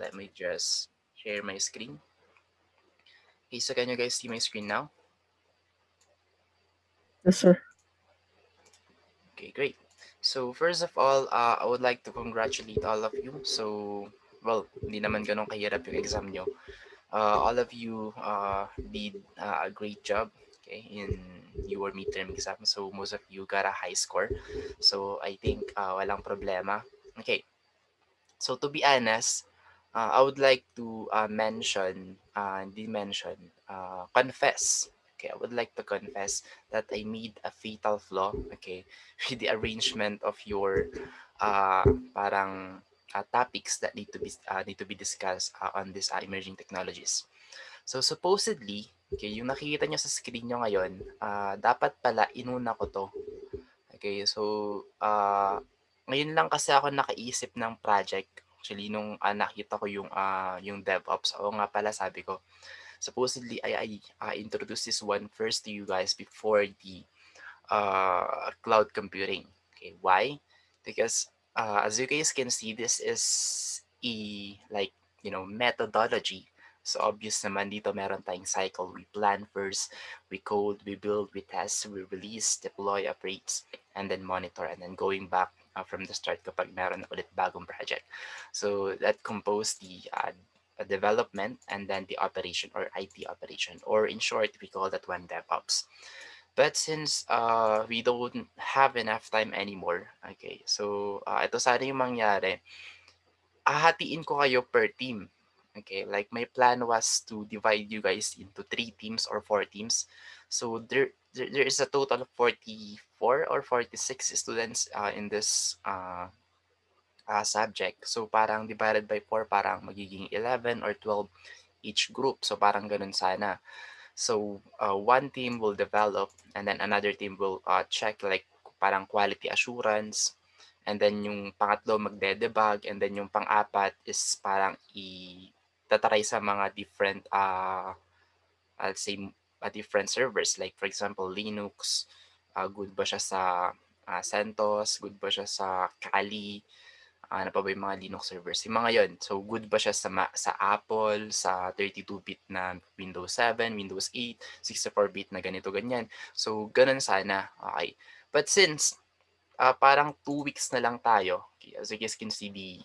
let me just share my screen. Okay, so can you guys see my screen now? Yes, sir. Okay, great. So first of all, I would like to congratulate all of you. So, well, hindi naman ganun kahirap yung exam nyo. All of you did a great job, okay, in your midterm exam. So most of you got a high score. So I think walang problema. Okay, so to be honest, I would like to confess. Okay, I would like to confess that I made a fatal flaw. Okay, with the arrangement of your uh, parang topics that need to be discussed on these emerging technologies. So supposedly, okay, yung nakikita nyo sa screen nyo ngayon, dapat pala inuna ko to. Okay, so ngayon lang kasi ako nakaisip ng project. Actually, nung nakita ko yung DevOps, oo nga pala sabi ko, supposedly I introduced this one first to you guys before the cloud computing. Okay, why? Because as you guys can see, this is a like methodology. So obvious naman dito meron tayong cycle. We plan first, we code, we build, we test, we release, deploy, upgrades, and then monitor, and then going back from the start kapag meron na ulit bagong project. So that compose the development and then the operation or IT operation, or in short, we call that one DevOps. But since we don't have enough time anymore, okay, so ito sana yung mangyari, hahatiin ko kayo per team. Okay, like my plan was to divide you guys into 3 teams or 4 teams. So there is a total of 44 or 46 students in this subject. So parang divided by 4, parang magiging 11 or 12 each group. So parang ganun sana. So one team will develop and then another team will check like parang quality assurance, and then yung pangatlo magde-debug, and then yung pang-apat is parang tatry sa mga different I'll say different servers, like for example Linux, good ba siya sa CentOS, good ba siya sa Kali, ano pa ba yung mga Linux servers, yung mga yon. So good ba siya sa Apple, sa 32-bit na Windows 7, Windows 8, 64-bit na ganito ganyan. So ganun sana, okay. But since parang 2 weeks na lang tayo, okay, as you guys can see, the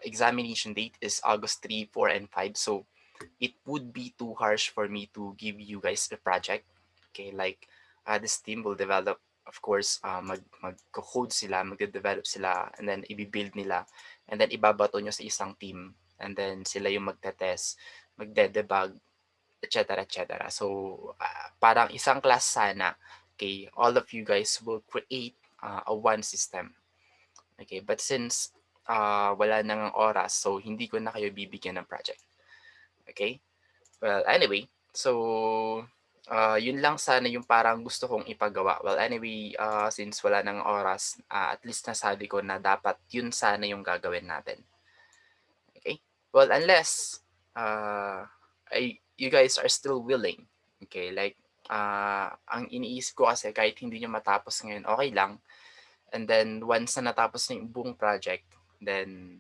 examination date is August 3, 4, and 5. So it would be too harsh for me to give you guys a project. Okay, like this team will develop, of course, mag-code sila, magde-develop sila, and then i-build nila, and then ibabato nyo sa isang team, and then sila yung magte-test, magde-debug, etc. etc. So parang isang class sana, okay, all of you guys will create a one system. Okay, but since wala nang oras, so hindi ko na kayo bibigyan ng project. Okay? Well, anyway, so yun lang sana yung parang gusto kong ipagawa. Well, anyway, since wala nang oras, at least nasabi ko na dapat yun sana yung gagawin natin. Okay? Well, unless you guys are still willing. Okay, like ang iniisip ko kasi kahit hindi nyo matapos ngayon, okay lang. And then once na natapos na yung buong project, then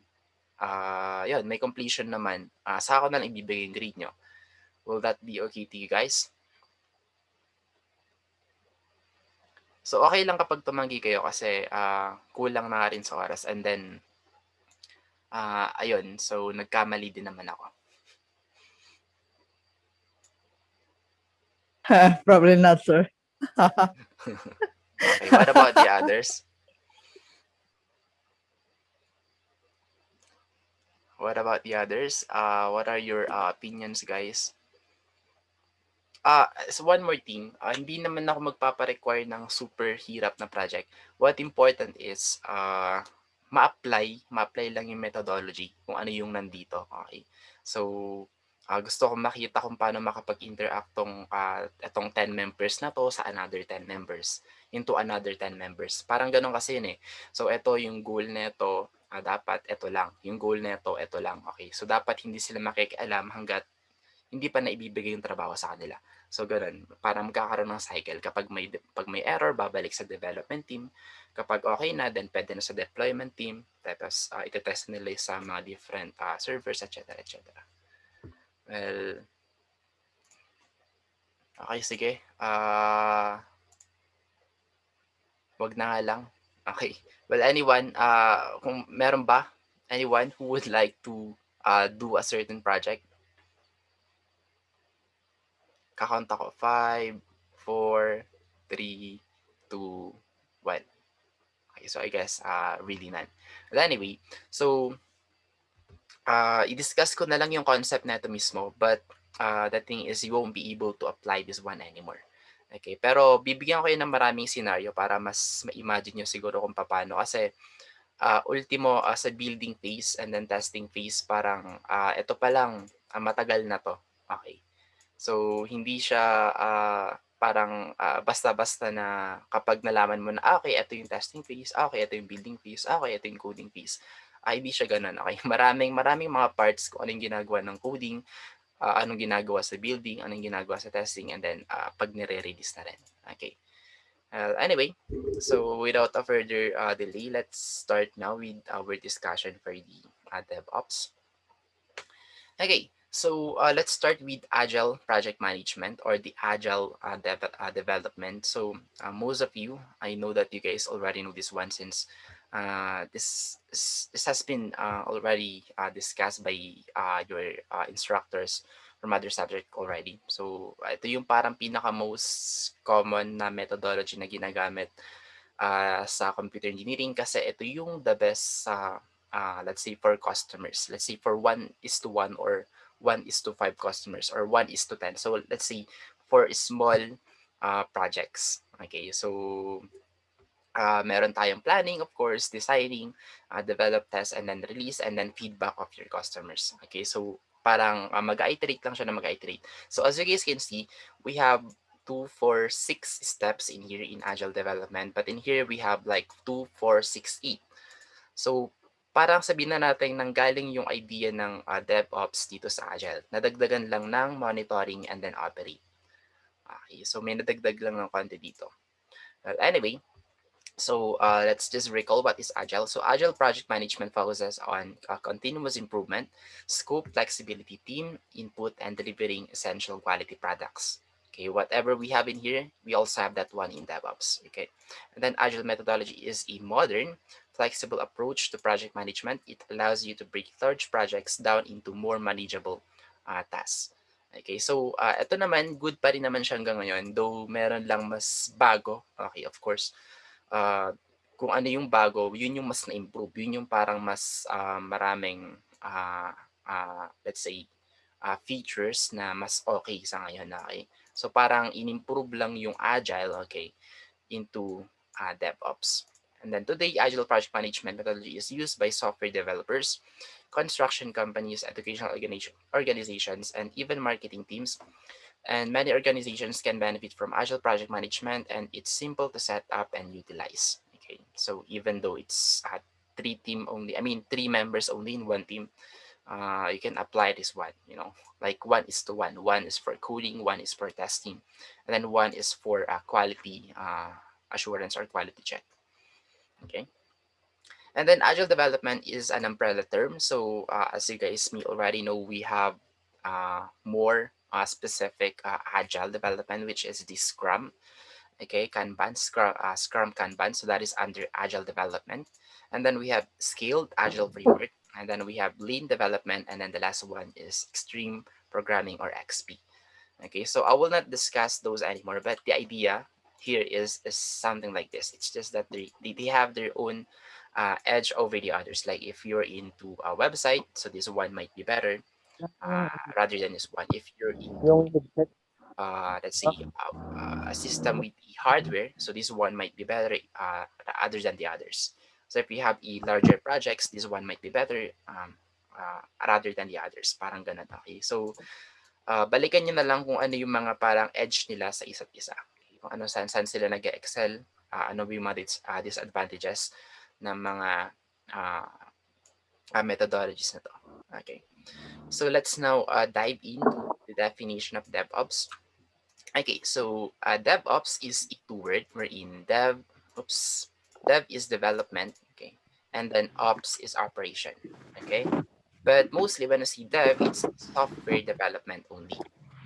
yun, may completion naman. Sa ako na lang ibibigay yung grade nyo. Will that be okay to you guys? So okay lang kapag tumanggi kayo kasi kulang na rin sa oras, and then ayun, so nagkamali din naman ako. Probably not, sir. Okay, what about the others? What about the others? What are your opinions, guys? So one more thing, hindi naman ako magpapa-require ng super hirap na project. What important is ma-apply lang yung methodology kung ano yung nandito. Okay. So gusto ko makita kung paano makapag-interact itong 10 members na to sa another 10 members into another 10 members. Parang ganun kasi yun eh. So ito yung goal nito, dapat ito lang. Yung goal nito, ito lang. Okay. So dapat hindi sila makikialam hanggat hindi pa naibibigay yung trabaho sa kanila. So gano'n, parang magkakaroon ng cycle kapag pag may error babalik sa development team, kapag okay na then puwede na sa deployment team, tapos, ite-test nila sa mga different, servers et cetera, et cetera. Well, okey sige, 'wag na nga lang. Okey. Well, anyone, kung meron ba, anyone who would like to, do a certain project? Ka-count ako, 5, 4, 3, 2, 1. Okay, so I guess, really none. But anyway, so, i-discuss ko na lang yung concept na ito mismo, but, the thing is you won't be able to apply this one anymore. Okay, pero bibigyan ko kayo ng maraming scenario para mas ma-imagine niyo siguro kung papaano kasi, ultimo, sa building phase and then testing phase parang, eto pa lang, matagal na 'to, okey. So, hindi siya, parang, basta-basta na kapag nalaman mo na, okey ito yung testing phase, okey ito yung building phase, okey ito yung coding phase. Hindi siya gano'n, okey. Maraming maraming mga parts kung anong ginagawa ng coding, anong ginagawa sa building, anong ginagawa sa testing, and then, 'pag nire-release na rin, okey. Anyway, so without a further, delay, let's start now with our discussion for the, DevOps. Okay, so let's start with Agile project management or the Agile development. So most of you, I know that you guys already know this one since this has been already discussed by your instructors from other subject already. So ito yung parang pinaka most common na methodology na ginagamit sa computer engineering kasi ito yung the best sa let's say for customers. Let's say for 1:1 or 1:5 customers or 1:10. So let's say for small projects. Okay, so meron tayong planning, of course, designing, develop, test, and then release, and then feedback of your customers. Okay, so parang mag-iterate lang siya na mag-iterate. So as you guys can see, we have 2, 4, 6 steps in here in Agile development. But in here, we have like 2, 4, 6, 8. So parang sabihin na natin nanggaling yung idea ng DevOps dito sa Agile. Nadagdagan lang ng monitoring and then operate. Okay, so may nadagdag lang ng konti dito. Well, anyway, so let's just recall what is Agile. So Agile project management focuses on continuous improvement, scope flexibility, team input, and delivering essential quality products. Okay, whatever we have in here, we also have that one in DevOps. Okay, and then Agile methodology is a modern, flexible approach to project management. It allows you to break large projects down into more manageable tasks. Okay, so ito naman, good pa rin naman siya hanggang ngayon, though meron lang mas bago. Okay, of course, ah, kung ano yung bago, yun yung mas na-improve. Yun yung parang mas maraming, let's say, features na mas okay sa ngayon. Okay? So parang in-improve lang yung Agile, okay, into DevOps. And then today, Agile project management methodology is used by software developers, construction companies, educational organizations, and even marketing teams, and many organizations can benefit from Agile project management, and it's simple to set up and utilize. Okay, so even though it's three members only in one team, you can apply this one. Like 1:1. One is for coding, one is for testing, and then one is for quality assurance or quality check. Okay. And then agile development is an umbrella term. So as you guys may already know, we have more specific agile development, which is the Scrum, okay, Kanban, Scrum Kanban. So that is under agile development. And then we have scaled agile framework, and then we have lean development, and then the last one is extreme programming or XP. Okay, so I will not discuss those anymore, but the idea here is something like this. It's just that they have their own edge over the others. Like if you're into a website, so this one might be better rather than this one. If you're into Yung headset. let's say a system with the hardware, so this one might be better other than the others. So if you have a larger projects, this one might be better rather than the others. Parang ganun. Okay, so balikan niyo na lang kung ano yung mga parang edge nila sa isa't isa. Kung ano saan sila nag-excel, ano yung mga disadvantages ng mga uh, methodologies na to. Okay. So let's now dive into the definition of DevOps. Okay, so DevOps is a two-word wherein dev is development, okay, and then ops is operation, okay. But mostly when I see dev, it's software development only,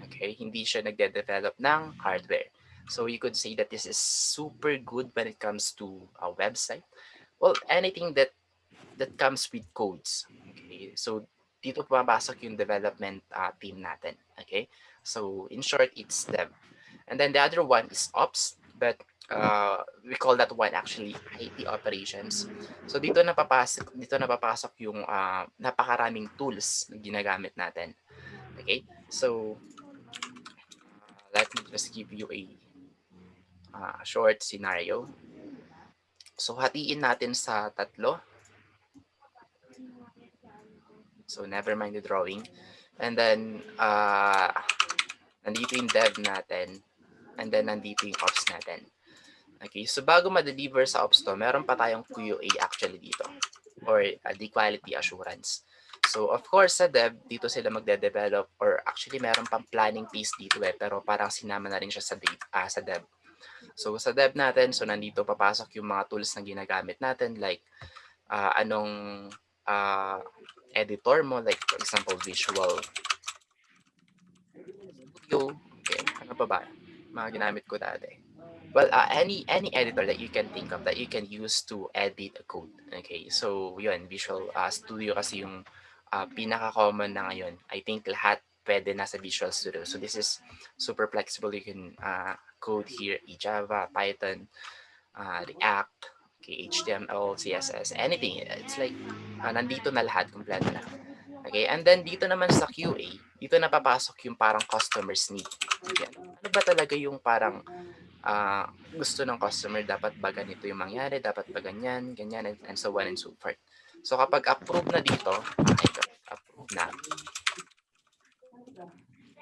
okay. Hindi siya nagde-develop ng hardware. So you could say that this is super good when it comes to a website. Well, anything that comes with codes, okay. So dito pumapasok yung development team natin, okay. So in short, it's dev. And then the other one is ops, but we call that one actually IT operations. So dito napapasok yung napakaraming tools na ginagamit natin. Okay? So let me just give you a short scenario. So hatiin natin sa tatlo. So never mind the drawing. And then nandito yung dev natin. And then nandito yung ops natin. Okay, so bago ma-deliver sa ops to, meron pa tayong QA actually dito or the quality assurance. So of course sa dev, dito sila magde-develop or actually meron pang planning piece dito pero parang sinama na rin siya sa dev. So sa dev natin, so nandito papasok yung mga tools na ginagamit natin like anong uh, editor mo like for example Visual Studio, okay, ano pa ba? Mga ginamit ko dati. Well, any editor that you can think of that you can use to edit a code. Okay, so yun, Visual Studio kasi yung pinaka-common na ngayon. I think lahat pwede na sa Visual Studio. So this is super flexible. You can code here Java, Python, React, okay, HTML, CSS, anything. It's like nandito na lahat, kompleto na. Okay, and then dito naman sa QA, dito napapasok yung parang customer's need. Okay. Ano ba talaga yung parang gusto ng customer, dapat ba ganito yung mangyari, dapat ba ganyan, ganyan, and so on and so forth. So kapag approve na dito, approve na,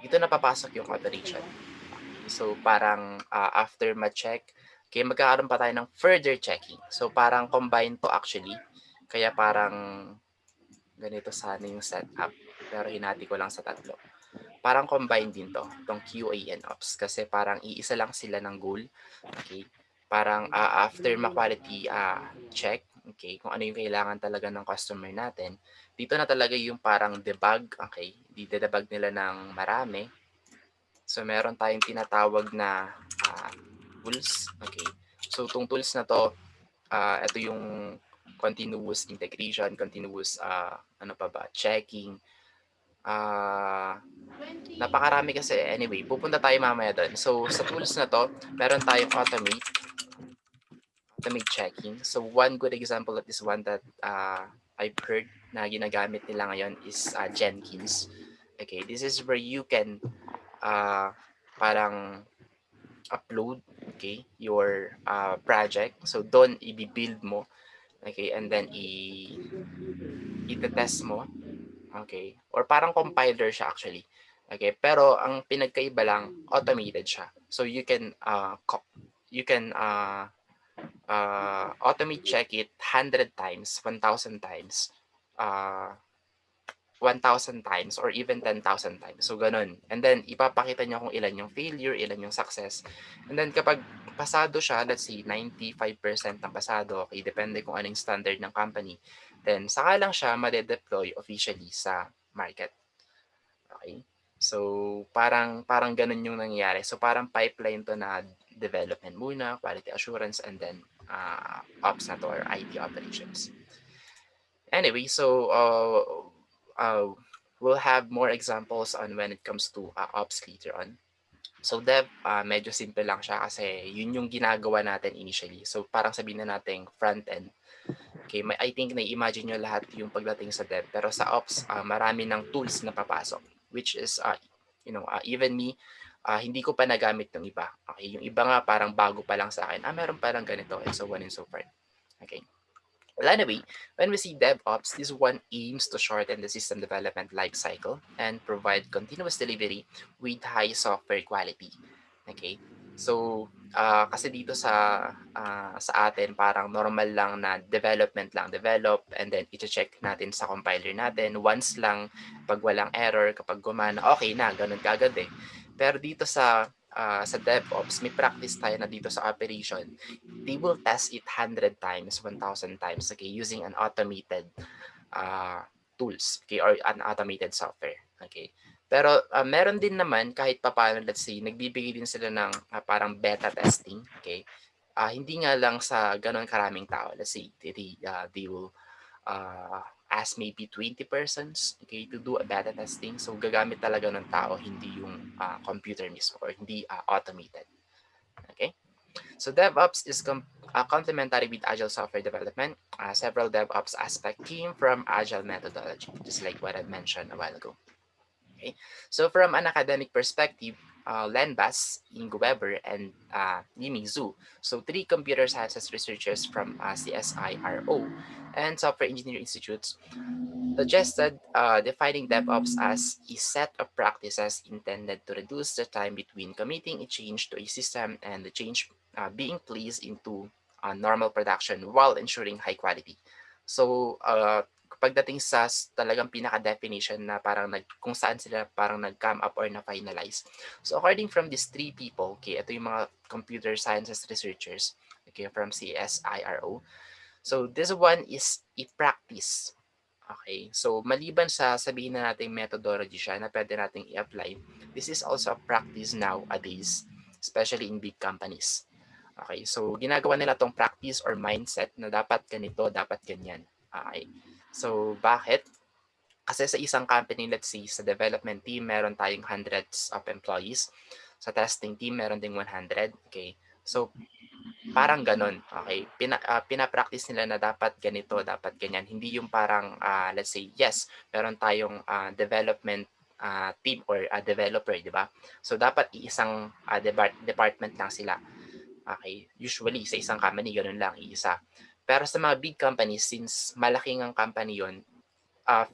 dito na papasok yung operation. Okay, so parang after ma-check, okay, magkakaroon pa tayo ng further checking. So parang combine to actually. Kaya parang ganito sana yung setup. Pero hinati ko lang sa tatlo. Parang combine din to, itong QA and Ops. Kasi parang iisa lang sila ng goal. Okay? Parang after ma-quality check, okay, kung ano yung kailangan talaga ng customer natin, dito na talaga yung parang debug, okay? Di-debug nila ng marami. So meron tayong tinatawag na tools, okay? So itong tools na to, ito yung continuous integration, continuous ano pa ba, checking, napakarami kasi. Anyway, pupunta tayo mamaya doon. So sa tools na to, meron tayong automate checking. So one good example of this one that I've heard na ginagamit nila ngayon is Jenkins. Okay, this is where you can parang upload, okay, your project. So doon i-build mo, okay, and then i-test mo, okay, or parang compiler siya actually. Okay, pero ang pinagkaiba lang, automated siya. So you can automate check it 100 times, 1,000 times, 1,000 times, or even 10,000 times. So, ganun. And then, ipapakita niya kung ilan yung failure, ilan yung success. And then, kapag pasado siya, let's say 95% ng pasado, okay, depende kung anong standard ng company, then saka lang siya made-deploy officially sa market. Okay? So, parang ganun yung nangyayari. So, parang pipeline to na development muna, quality assurance, and then ops na to or IT operations. Anyway, so we'll have more examples on when it comes to ops later on. So dev, medyo simple lang siya kasi yun yung ginagawa natin initially. So parang sabihin na natin front end. Okay, I think na-imagine nyo lahat yung pagdating sa dev. Pero sa ops, marami ng tools na papasok. Which is, even me, hindi ko pa nagamit ng iba. Okay, yung iba nga parang bago pa lang sa akin. Meron pa lang ganito and so on and so forth. Okay. Well, anyway, when we see DevOps, this one aims to shorten the system development lifecycle and provide continuous delivery with high software quality. Okay? So, kasi dito sa atin, parang normal lang na development lang, develop, and then i-check natin sa compiler natin. Once lang, pag walang error, kapag gumana, okay na, ganun kagad eh. Pero dito sa sa DevOps, may practice tayo na dito sa operation. They will test it 100 times, 1,000 times, okay, using an automated tools, okay, or an automated software. Okay. Pero meron din naman kahit papaano, let's say, nagbibigay din sila ng parang beta testing. Okay. Hindi nga lang sa ganon karaming tao. Let's say, they will ask maybe 20 persons, okay, to do a beta testing. So gagamit talaga ng tao, hindi yung computer mismo or hindi automated. Okay. So DevOps is complementary with Agile software development. Several DevOps aspects came from Agile methodology, just like what I mentioned a while ago. Okay, so from an academic perspective, Len Bass, Ingo Weber, and Yiming Zhu, so three computer sciences researchers from CSIRO and Software Engineering Institutes, suggested defining DevOps as a set of practices intended to reduce the time between committing a change to a system and the change being placed into normal production while ensuring high quality. So, pagdating sa talagang pinaka-definition na parang kung saan sila parang nag-come up or na-finalize. So, according from these three people, okay, ito yung mga computer sciences researchers, okay, from CSIRO. So, this one is a practice. Okay, so maliban sa sabihin na natin methodology siya na pwede nating i-apply, this is also a practice nowadays, especially in big companies. Okay, so ginagawa nila tong practice or mindset na dapat ganito, dapat ganyan. Okay, so bakit? Kasi sa isang company, let's say, sa development team, meron tayong hundreds of employees. Sa testing team, meron ding 100. Okay, so parang gano'n, okay. Pina-practice nila na dapat ganito, dapat ganyan. Hindi yung parang, let's say, yes, meron tayong development team or developer, di ba? So, dapat iisang department lang sila. Okay, usually sa isang company, ganun lang, iisa. Pero sa mga big companies, since malaking ang company yon,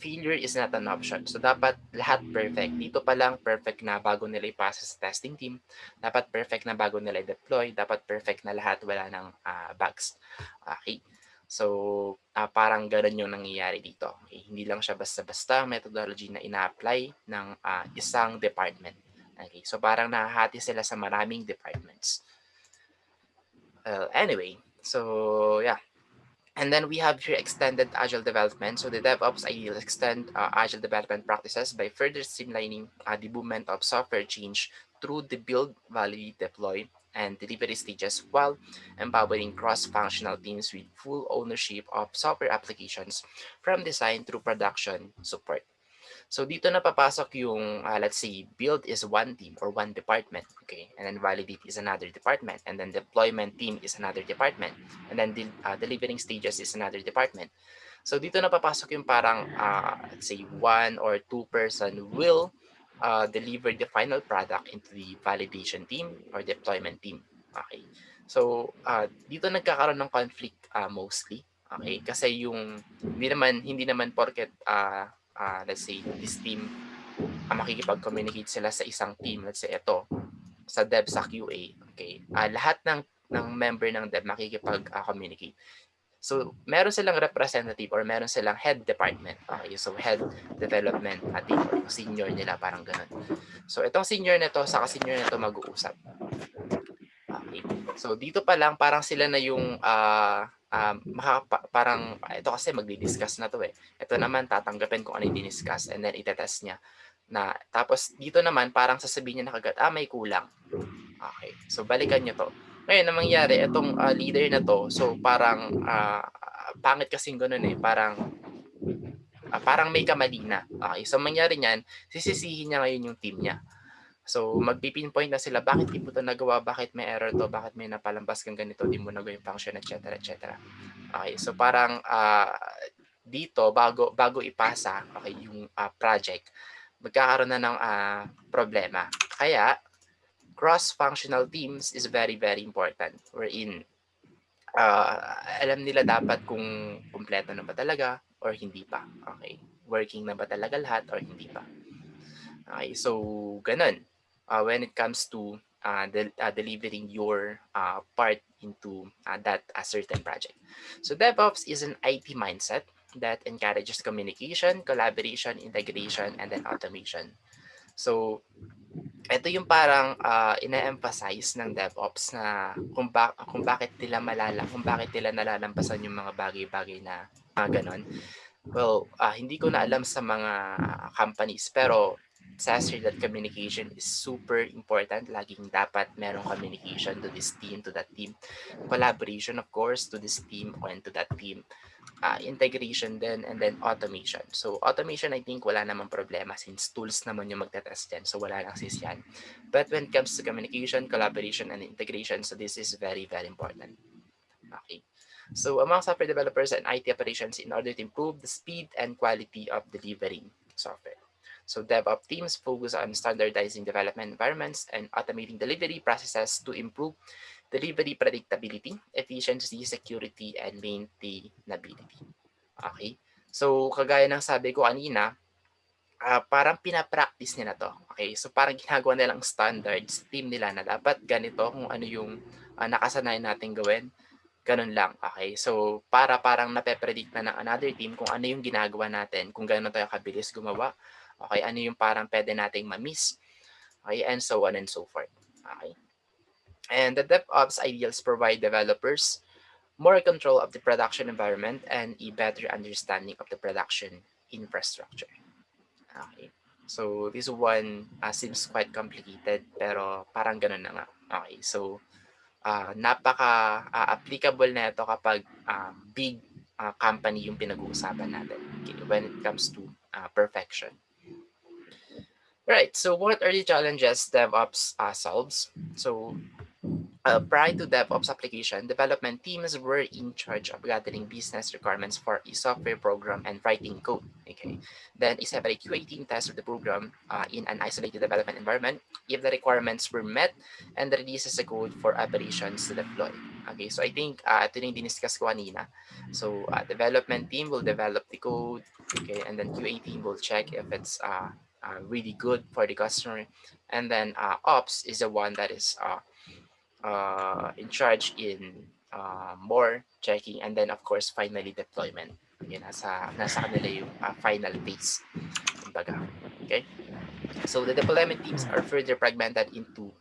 failure is not an option. So, dapat lahat perfect. Dito pa lang, perfect na bago nila ipasa sa testing team. Dapat perfect na bago nila i-deploy. Dapat perfect na lahat, wala ng bugs. Okay. So, parang ganun yung nangyayari dito. Okay. Hindi lang siya basta-basta methodology na ina-apply ng isang department. Okay. So, parang nahahati sila sa maraming departments. Anyway, so yeah. And then we have here extended Agile development. So the DevOps ideal extend Agile development practices by further streamlining the movement of software change through the build, validate, deploy, and delivery stages while empowering cross-functional teams with full ownership of software applications from design through production support. So dito na papasok yung, let's say, build is one team or one department, okay? And then validate is another department. And then deployment team is another department. And then delivering stages is another department. So dito na papasok yung parang, let's say, one or two person will deliver the final product into the validation team or deployment team. Okay. So dito nagkakaroon ng conflict mostly. Okay? Kasi yung hindi naman porket let's say this team makikipag-communicate sila sa isang team, let's say ito sa dev sa QA, okay, lahat ng member ng dev makikipag-communicate. So meron silang representative or meron silang head department, okay, so head development team or yung senior nila, parang ganun. So itong senior nito sa senior nito mag-uusap. Okay. So dito pa lang parang sila na yung parang ito kasi magdi-discuss na to eh. Ito naman tatanggapin kung ano yung diniscuss and then itetest niya. Na tapos dito naman parang sasabihin niya na kagad, may kulang. Okay. So balikan niyo to. Ngayon, ang mangyari, itong leader na to, so parang pangit kasing ganun eh. Parang may kamali na. Okay. So mangyari niyan, sisisihin niya ngayon yung team niya. So, magpipinpoint na sila, bakit di mo ito nagawa, bakit may error to, bakit may napalambas kang ganito, di mo nagawa yung function, etc. etc. Okay, so parang dito, bago ipasa okay, yung project, magkakaroon na ng problema. Kaya, cross-functional teams is very, very important. Wherein, alam nila dapat kung kumpleto na ba talaga or hindi pa. Okay, working na ba talaga lahat or hindi pa. Okay, so ganun. When it comes to delivering your part into that certain project. So DevOps is an IT mindset that encourages communication, collaboration, integration, and then automation. So ito yung parang ine-emphasize ng DevOps na kung bakit nila kung bakit nila nalalampasan yung mga bagay-bagay na gano'n. Well, hindi ko na alam sa mga companies pero says here that communication is super important. Laging dapat merong communication to this team, to that team. Collaboration, of course, to this team and to that team. Integration din, and then automation. So, automation, I think wala namang problema since tools naman yung magte-test din. So, wala lang sis yan. But when it comes to communication, collaboration, and integration, so this is very, very important. Okay. So, among software developers and IT operations in order to improve the speed and quality of delivering software. So, DevOps teams focus on standardizing development environments and automating delivery processes to improve delivery predictability, efficiency, security, and maintainability. Okay? So, kagaya ng sabi ko kanina, parang pinapractice nila to. Okay? So, parang ginagawa nilang standards team nila na dapat ganito kung ano yung nakasanayan natin gawin. Ganun lang. Okay? So, parang nape-predict na ng another team kung ano yung ginagawa natin, kung gano'n tayo kabilis gumawa. Okay? Ano yung parang pwede nating ma-miss. Okay? And so on and so forth. Okay? And the DevOps ideals provide developers more control of the production environment and a better understanding of the production infrastructure. Okay. So, this one seems quite complicated pero parang ganun na nga. Okay. So, napaka-applicable na ito kapag big company yung pinag-uusapan natin, okay, when it comes to perfection. Right. So, what are the challenges DevOps solves? So, prior to DevOps application, development teams were in charge of gathering business requirements for a software program and writing code. Okay, then a separate QA team tested the program in an isolated development environment if the requirements were met and releases the code for operations to deploy. Okay, so I think ito yung diniscuss ko kanina. So, development team will develop the code, okay, and then QA team will check if it's really good for the customer, and then ops is the one that is in charge in more checking, and then of course finally deployment. Okay, nasa kanila yung final phase, kumbaga. Okay? So the deployment teams are further fragmented into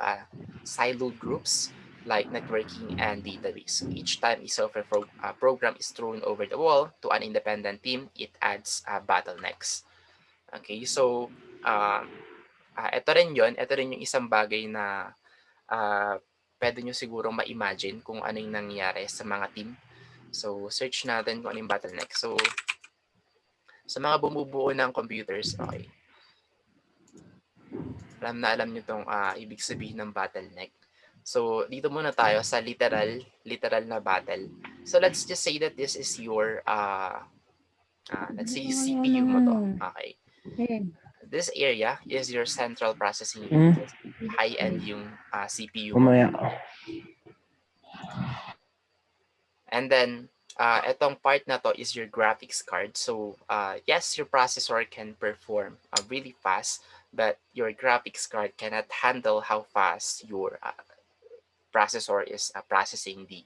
siloed groups like networking and database. So each time a software program is thrown over the wall to an independent team, it adds bottlenecks. Okay, so ito rin yun. Ito rin yung isang bagay na pwede nyo sigurong ma-imagine kung ano yung nangyayari sa mga team. So, search natin kung ano yung bottleneck. So, sa mga bumubuo ng computers, okay. Alam nyo itong ibig sabihin ng bottleneck. So, dito muna tayo sa literal na battle. So, let's just say that this is your, let's say CPU mo to. Okay. This area is your central processing unit. High-end yung CPU mo. And then, etong part na to is your graphics card. So, yes, your processor can perform really fast, but your graphics card cannot handle how fast your processor is processing the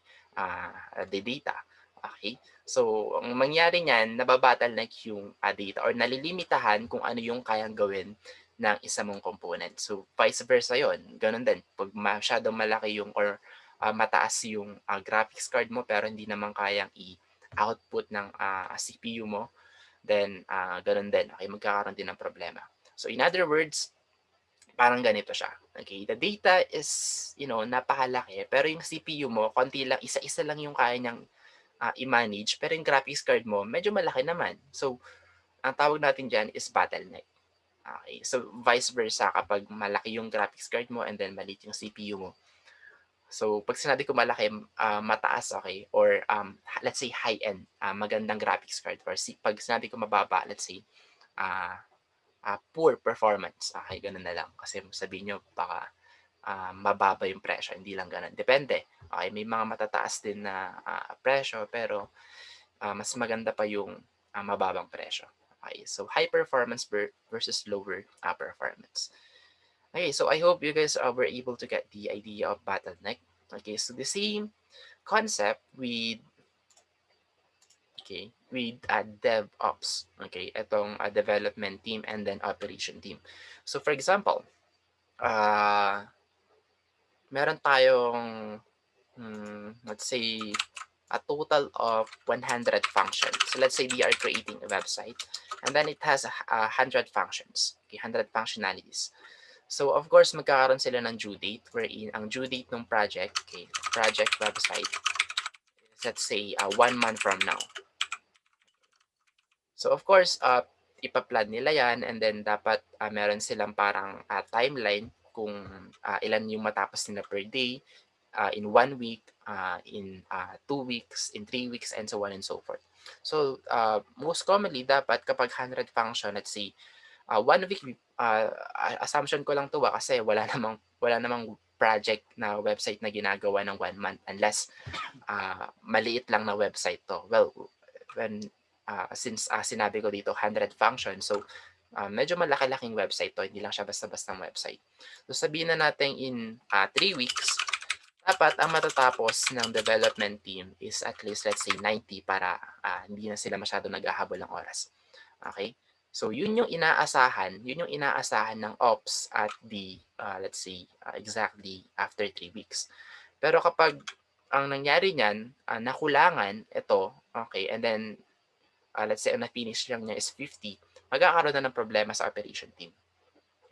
data. Okay? So, ang mangyari niyan, nababottleneck yung data or nalilimitahan kung ano yung kayang gawin ng isa mong component. So, vice versa yon. Ganun din. Pag masyadong malaki yung or mataas yung graphics card mo pero hindi naman kayang i-output ng CPU mo, then ganun din. Okay, magkakaroon din ng problema. So, in other words, parang ganito siya. Okay, the data is, napakalaki, pero yung CPU mo, konti lang, isa-isa lang yung kaya niyang i-manage, pero yung graphics card mo, medyo malaki naman. So, ang tawag natin dyan is bottleneck. Okay, so vice versa kapag malaki yung graphics card mo and then maliit yung CPU mo. So, pag sinabi ko malaki, mataas, okay, or let's say high-end, magandang graphics card. Or pag sinabi ko mababa, let's say, poor performance. Okay, ganun na lang. Kasi sabihin nyo, baka mababa yung presyo. Hindi lang ganun. Depende. Okay, may mga matataas din na presyo, pero mas maganda pa yung mababang presyo. Okay, so high performance versus lower performance. Okay, so I hope you guys were able to get the idea of bottleneck. Okay, so the same concept with DevOps. Okay, itong development team and then operation team. So for example, meron tayong, let's say, a total of 100 functions. So let's say they are creating a website and then it has 100 functions, okay, 100 functionalities. So of course, magkakaroon sila ng due date wherein ang due date ng project, okay, project website, is let's say 1 month from now. So of course, ipa-plan nila yan and then dapat meron silang parang timeline kung ilan yung matapos nila per day, in 1 week, in 2 weeks, in 3 weeks, and so on and so forth. So most commonly, dapat kapag 100 function, let's say 1 week, assumption ko lang to kasi wala namang project na website na ginagawa ng 1 month unless maliit lang na website to. Well, when since sinabi ko dito 100 functions, so medyo malaki-laking website to, hindi lang siya basta-bastang website. So sabihin na natin in 3 weeks, dapat ang matatapos ng development team is at least let's say 90 para hindi na sila masyado naghahabol ng oras. Okay? So yun yung inaasahan ng ops at the let's say exactly after 3 weeks. Pero kapag ang nangyari niyan, nakulangan ito, okay, and then let's say ang na-finish lang niya is 50, magkakaroon na ng problema sa operation team.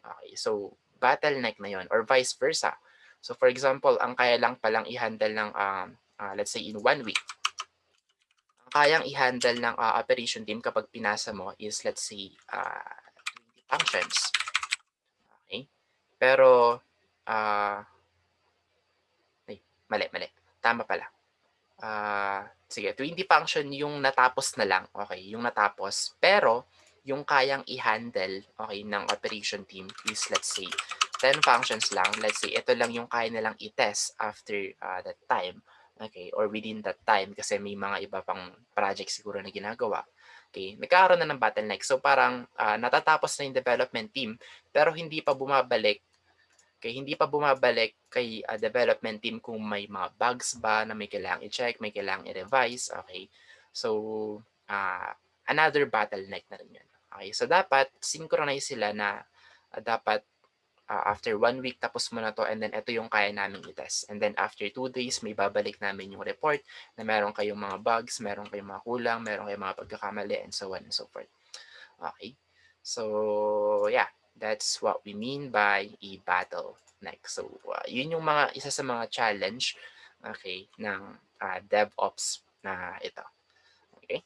Okay, so bottleneck na yon or vice versa. So for example, ang kaya lang palang i-handle ng let's say in 1 week, ang kayang i-handle ng operation team kapag pinasa mo is let's say 20 functions. Okay? Pero ay, mali. Tama pala. Sige, 20 function yung natapos na lang, okay, yung natapos. Pero, yung kayang i-handle, okay, ng operation team is let's say 10 functions lang. Let's say ito lang yung kaya nilang i-test after that time, okay, or within that time kasi may mga iba pang project siguro na ginagawa. Okay, nagkakaroon na ng bottleneck. So parang natatapos na yung development team pero hindi pa bumabalik kay development team kung may mga bugs ba na may kailangang i-check, may kailangang i-revise, okay? So, another bottleneck na rin yun. Okay, so dapat synchronize sila na dapat after 1 week tapos mo na to and then ito yung kaya namin i-test. And then after 2 days, may babalik namin yung report na meron kayong mga bugs, meron kayong mga kulang, meron kayong mga pagkakamali, and so on and so forth. Okay? So, yeah, that's what we mean by a bottleneck. So, yun yung isa sa mga challenge, okay, ng DevOps na ito. Okay?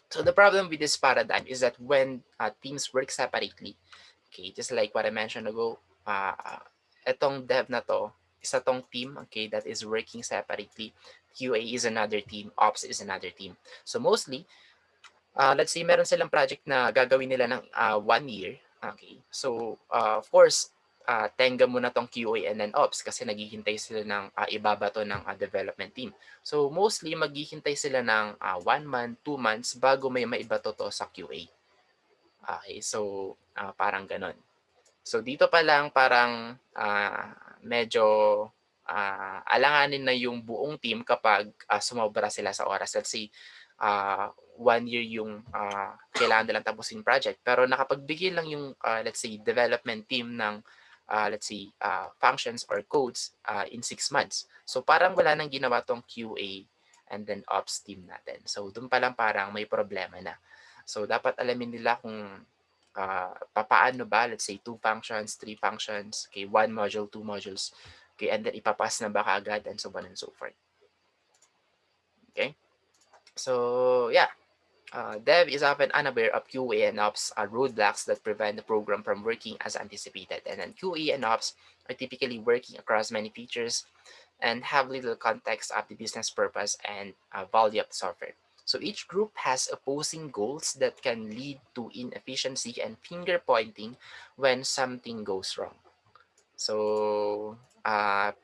So, the problem with this paradigm is that when teams work separately, okay, just like what I mentioned ago, itong dev na to, isa tong team, okay, that is working separately. QA is another team, Ops is another team. So, mostly, let's say meron silang project na gagawin nila ng 1 year. Okay. So, of course, tenga muna tong QA and then Ops kasi naghihintay sila ng ibabato ng development team. So, mostly maghihintay sila ng 1 month, 2 months bago may maibato to sa QA. Okay. So, parang ganon. So, dito pa lang parang medyo alanganin na yung buong team kapag sumobra sila sa oras. Let's say, 1 year yung kailangan nilang tapusin project. Pero nakapagbigay lang yung, let's say, development team ng, let's say, functions or codes in 6 months. So parang wala nang ginawa tong QA and then ops team natin. So doon pa lang parang may problema na. So dapat alamin nila kung papaano ba, let's say 2 functions, 3 functions, okay, 1 module, 2 modules, okay, and then ipapass na ba kaagad and so on and so forth. Okay? So, yeah. Dev is often unaware of QA and Ops roadblocks that prevent the program from working as anticipated. And then QA and Ops are typically working across many features and have little context of the business purpose and value of the software. So each group has opposing goals that can lead to inefficiency and finger pointing when something goes wrong. So,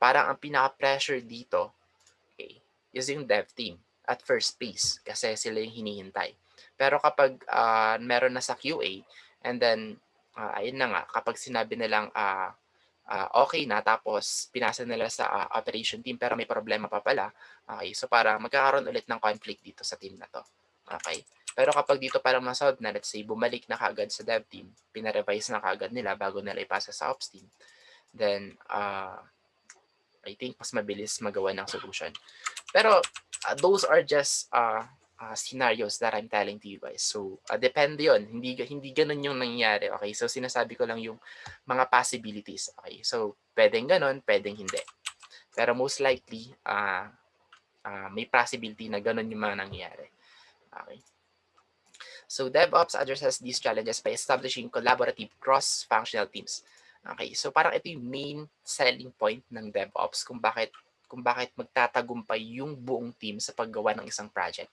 parang ang pinaka-pressure dito, okay, is yung dev team at first phase kasi sila yung hinihintay. Pero kapag meron na sa QA and then ayun na nga, kapag sinabi nilang okay na tapos pinasa nila sa operation team pero may problema pa pala, okay, so para magkakaroon ulit ng conflict dito sa team na to. Okay. Pero kapag dito parang na-solve na, let's say bumalik na kaagad sa dev team, pinarevise na kaagad nila bago nila ipasa sa ops team, then I think mas mabilis magawa ng solution. Pero those are just scenarios that I'm telling to you guys. So, depende yon. Hindi ganun yung nangyayari. Okay? So, sinasabi ko lang yung mga possibilities. Okay? So, pwedeng ganun, pwedeng hindi. Pero most likely, may possibility na ganun yung mga nangyayari. Okay? So DevOps addresses these challenges by establishing collaborative cross-functional teams. Okay, so parang ito yung main selling point ng DevOps kung bakit magtatagumpay yung buong team sa paggawa ng isang project.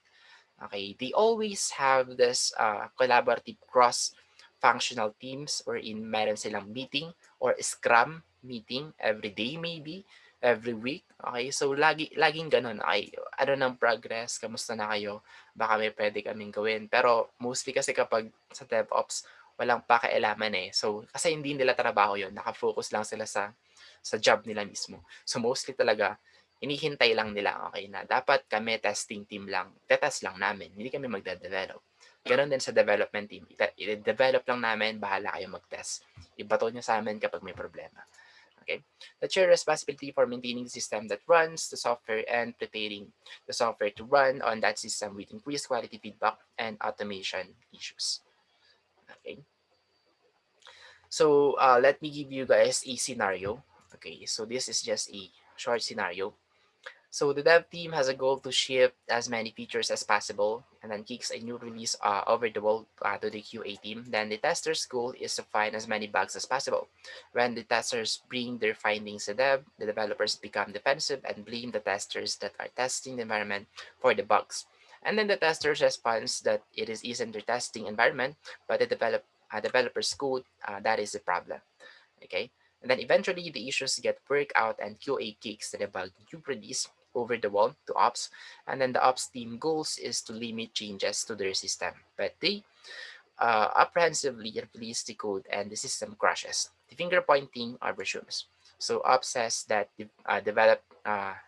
Okay, they always have this collaborative cross-functional teams wherein meron silang meeting or scrum meeting every day maybe, every week. Okay, so laging ganun. Okay, ano ng progress, kamusta na kayo, baka may pwede kaming gawin. Pero mostly kasi kapag sa DevOps, walang pakialaman eh. So, kasi hindi nila trabaho yon, nakafocus lang sila sa job nila mismo. So, mostly talaga, hinihintay lang nila, okay, na dapat kami testing team lang, tetest lang namin, hindi kami magde-develop. Ganon din sa development team, i-develop lang namin, bahala kayo mag-test. Ibato nyo sa amin kapag may problema. Okay? That's your responsibility for maintaining the system that runs the software and preparing the software to run on that system with increased quality feedback and automation issues. Okay? So let me give you guys a scenario. Okay, so this is just a short scenario. So the dev team has a goal to ship as many features as possible and then kicks a new release over the world to the QA team. Then the tester's goal is to find as many bugs as possible. When the testers bring their findings to dev, the developers become defensive and blame the testers that are testing the environment for the bugs. And then the testers responds that it isn't their testing environment, but the developer's code that is the problem. Okay? And then eventually the issues get worked out and QA kicks the debug new release over the wall to ops. And then the ops team goals is to limit changes to their system. But they apprehensively release the code and the system crashes. The finger pointing resumes. So ops says that the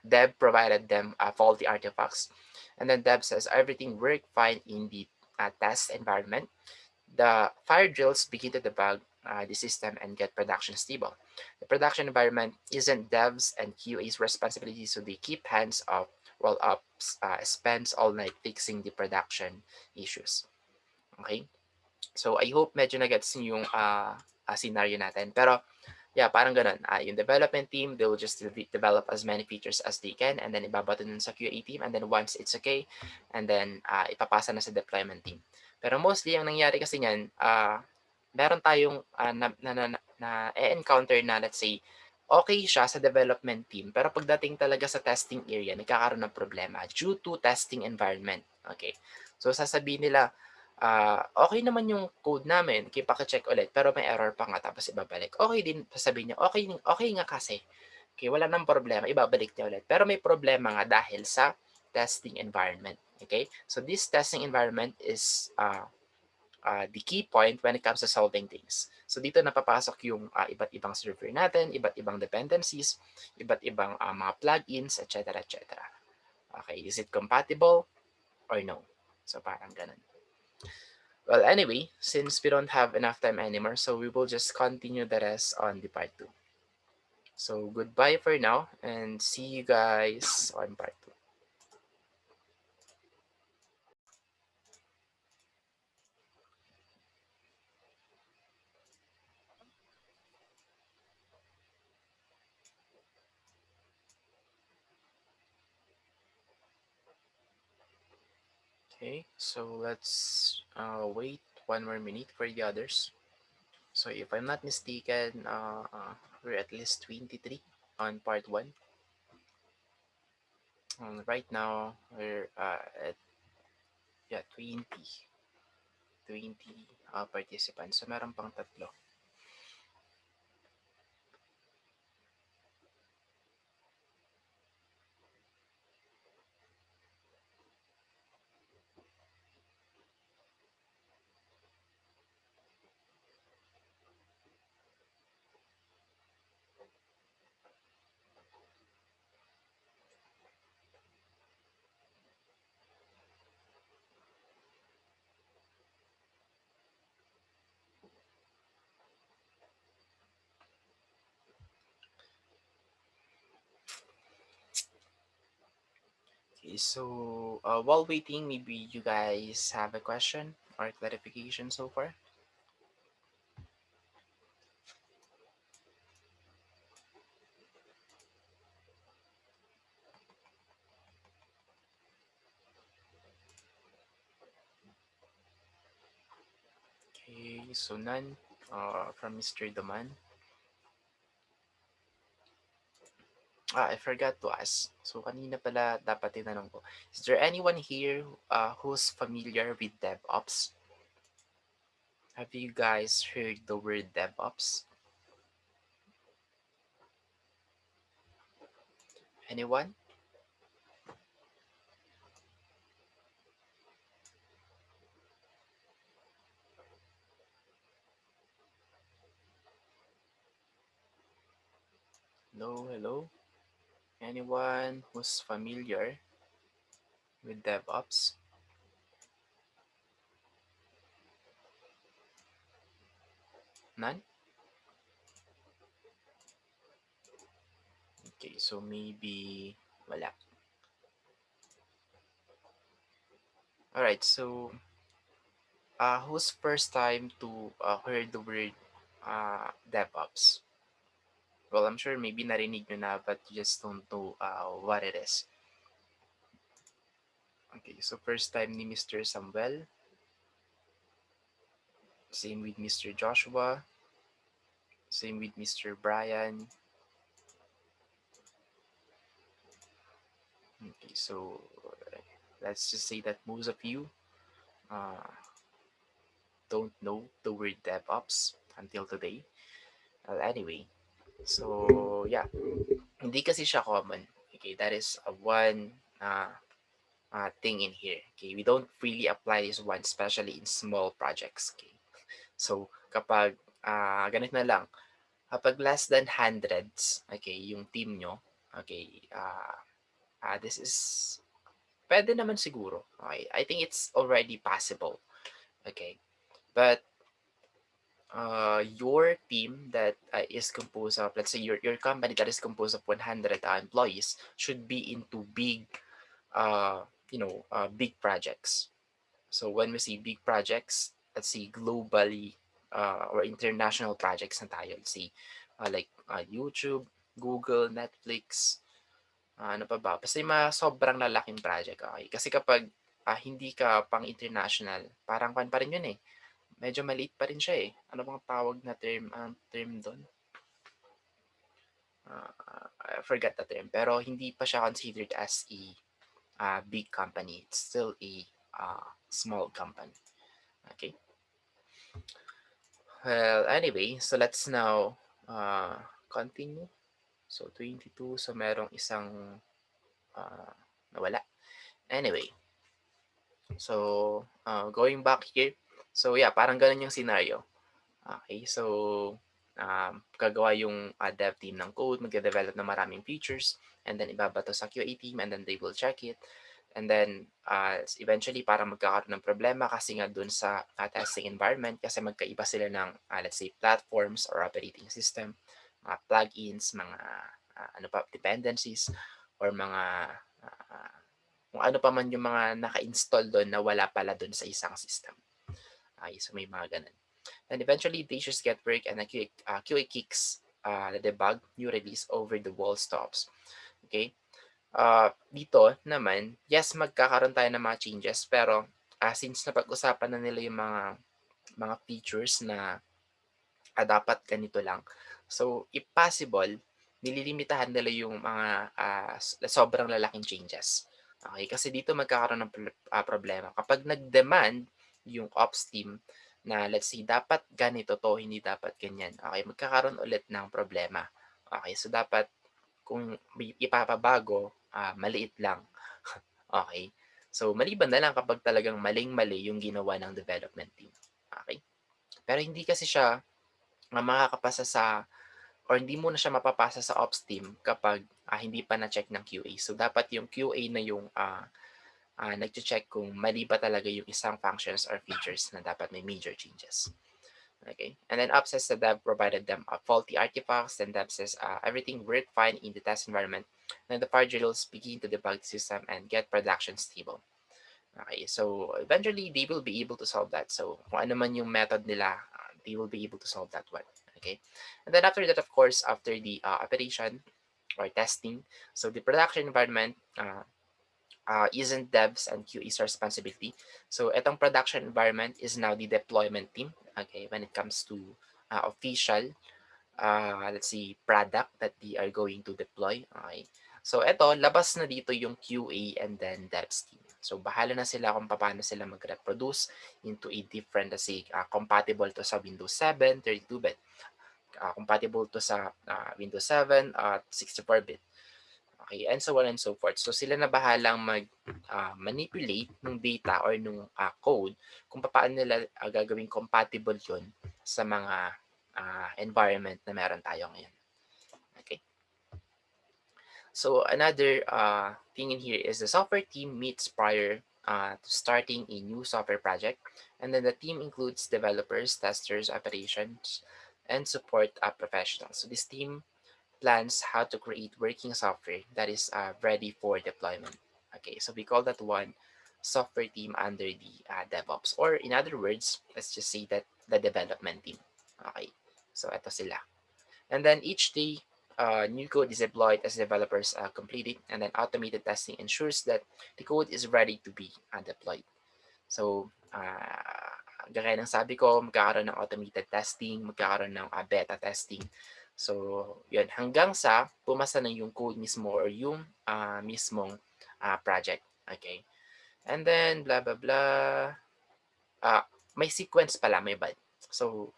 dev provided them faulty artifacts. And then dev says everything worked fine in the test environment. The fire drills begin to debug the system and get production stable. The production environment isn't devs and QA's responsibility, so they keep hands off while ops spends all night fixing the production issues. Okay? So I hope medyo na-gets yung scenario natin. Pero yeah, parang ganun. Yung development team, they will just develop as many features as they can and then ibabato nun sa QA team and then once it's okay, and then ipapasa na sa deployment team. Pero mostly, ang nangyari kasi niyan, meron tayong na-encounter na let's say, okay siya sa development team, pero pagdating talaga sa testing area, nagkakaroon ng problema due to testing environment. Okay? So sasabihin nila, okay naman yung code namin, paki-check ulit, pero may error pa nga tapos ibabalik. Okay din, sasabihin niya, okay, okay nga kasi. Okay, wala nang problema, ibabalik niya ulit. Pero may problema nga dahil sa testing environment. Okay? So this testing environment is the key point when it comes to solving things. So dito napapasok yung iba't ibang server natin, iba't ibang dependencies, iba't ibang mga plugins, etc. etc. Okay, is it compatible or no? So parang ganun. Well, anyway, since we don't have enough time anymore, so we will just continue the rest on the part 2. So goodbye for now and see you guys on part 2. Okay, so let's wait one more minute for the others. So if I'm not mistaken, we're at least 23 on part 1. Right now, we're at 20 participants. So meron pang tatlo. so while waiting, maybe you guys have a question or clarification so far? Okay, so none from Mr. Daman. I forgot to ask. So, kanina pala dapat tinanong ko. Is there anyone here who's familiar with DevOps? Have you guys heard the word DevOps? Anyone? Hello, hello? Anyone who's familiar with DevOps? None? Okay, so maybe wala. Alright, so who's first time to heard the word DevOps? Well, I'm sure maybe narinig nyo na but you just don't know what it is. Okay, so first time ni Mr. Samuel. Same with Mr. Joshua. Same with Mr. Brian. Okay, so let's just say that most of you uh, don't know the word DevOps until today. Well, anyway, so yeah, hindi kasi siya common. Okay, that is a one thing in here. Okay, we don't really apply this one, especially in small projects. Okay, so kapag ganit na lang, kapag less than hundreds, okay, yung team nyo, okay, this is pwede naman siguro. Okay, I think it's already possible. Okay, but your team that is composed of, let's say your company that is composed of 100 employees should be into big, big projects. So when we see big projects, let's see globally or international projects na tayo. Let's see like YouTube, Google, Netflix, ano pa ba? Basta yung mga sobrang lalaking project. Okay? Kasi kapag hindi ka pang international, parang pan pa rin yun eh. Medyo maliit pa rin siya eh. Ano bang tawag na term doon? I forgot the term. Pero hindi pa siya considered as a big company. It's still a small company. Okay? Well, anyway, so let's now continue. So, 22. So, merong isang nawala. Anyway, so going back here. So, yeah, parang ganun yung scenario. Okay, so gagawa yung dev team ng code, magde-develop ng maraming features, and then ibabato sa QA team, and then they will check it. And then eventually parang magkakaroon ng problema kasi nga dun sa testing environment kasi magkaiba sila ng let's say platforms or operating system, mga plugins, mga dependencies, or mga uh, kung ano pa man yung mga naka-install doon na wala pala doon sa isang system. Okay, so may mga ganun. And eventually, the issues get work and the QA kicks the debug, new release over the wall stops. Okay? Dito naman, yes, magkakaroon tayo ng mga changes, pero since napag-usapan na nila yung mga features na dapat ganito lang. So, if possible, nililimitahan nila yung mga sobrang lalaking changes. Okay? Kasi dito magkakaroon ng problema. Kapag nag-demand yung ops team na let's say dapat ganito to, hindi dapat ganyan. Okay, magkakaroon ulit ng problema. Okay, so dapat kung ipapabago, maliit lang. Okay? So, maliban na lang kapag talagang maling-mali yung ginawa ng development team. Okay? Pero hindi kasi siya makakapasa sa or hindi mo na siya mapapasa sa ops team kapag hindi pa na-check ng QA. So, dapat yung QA na yung nag-check kung mali ba talaga yung isang functions or features na dapat may major changes. Okay. And then ops says the dev provided them faulty artifacts. Then dev says everything worked fine in the test environment. Then the parallels begin to debug the system and get production stable. Okay, so eventually they will be able to solve that. So kung ano man yung method nila, they will be able to solve that one. Okay, and then after that, of course, after the operation or testing, so the production environment isn't devs and QA's responsibility. So itong production environment is now the deployment team. Okay, when it comes to official let's see, product that they are going to deploy. Okay. So ito, labas na dito yung QA and then devs team. So bahala na sila kung paano sila mag-reproduce into a different, let's say, compatible to sa Windows 7, 32-bit, compatible to sa Windows 7 at 64-bit. Okay, and so on and so forth. So sila na bahalang manipulate ng data or nung code kung paano nila gagawing compatible yon sa mga environment na meron tayo ngayon. Okay. So another thing in here is the software team meets prior to starting a new software project, and then the team includes developers, testers, operations, and support professionals. So this team plans how to create working software that is ready for deployment. Okay, so we call that one software team under the DevOps, or in other words, let's just say that the development team. Okay, so ito sila. And then each day, new code is deployed as developers complete it, and then automated testing ensures that the code is ready to be deployed. So, gaya ng sabi ko, magkakaroon ng automated testing, magkakaroon ng beta testing. So, yun, hanggang sa pumasa na yung code mismo or yung mismong project. Okay. And then, blah, blah, blah. May sequence pala, may bad. So,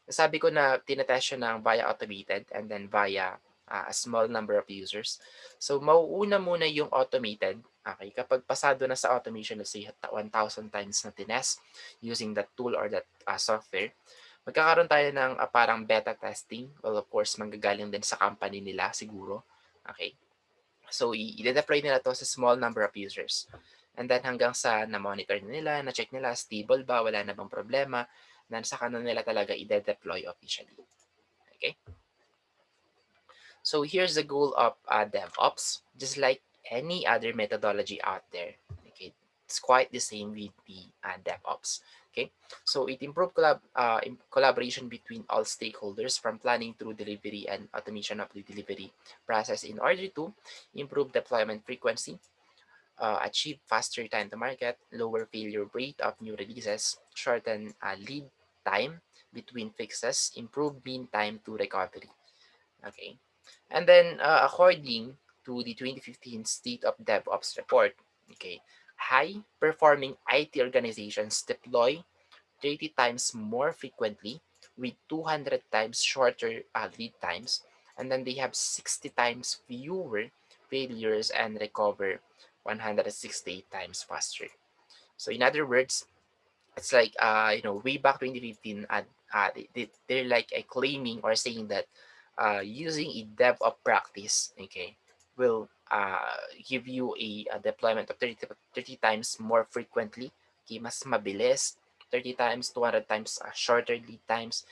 sabi ko na tinetest siya ng via automated and then via a small number of users. So, mauuna muna yung automated. Okay, kapag pasado na sa automation, let's say 1,000 times na tinest using that tool or that software, magkakaroon tayo ng parang beta testing. Well, of course, manggagaling din sa company nila siguro. Okay. So, i-deploy nila to sa small number of users. And then hanggang sa na-monitor nila, na-check nila, stable ba, wala na bang problema, then saka na nila talaga i-deploy officially. Okay? So here's the goal of DevOps. Just like any other methodology out there, okay, it's quite the same with the DevOps. Okay, so it improves collaboration between all stakeholders from planning through delivery and automation of the delivery process in order to improve deployment frequency, achieve faster time to market, lower failure rate of new releases, shorten lead time between fixes, improve mean time to recovery. Okay. And then, according to the 2015 State of DevOps report, okay, high-performing IT organizations deploy 30 times more frequently with 200 times shorter lead times, and then they have 60 times fewer failures and recover 168 times faster. So, in other words, it's like way back 2015 they're like claiming or saying that using a DevOps practice, okay, will give you a deployment of 30 times more frequently, okay, mas mabilis, 30 times, 200 times shorter lead times.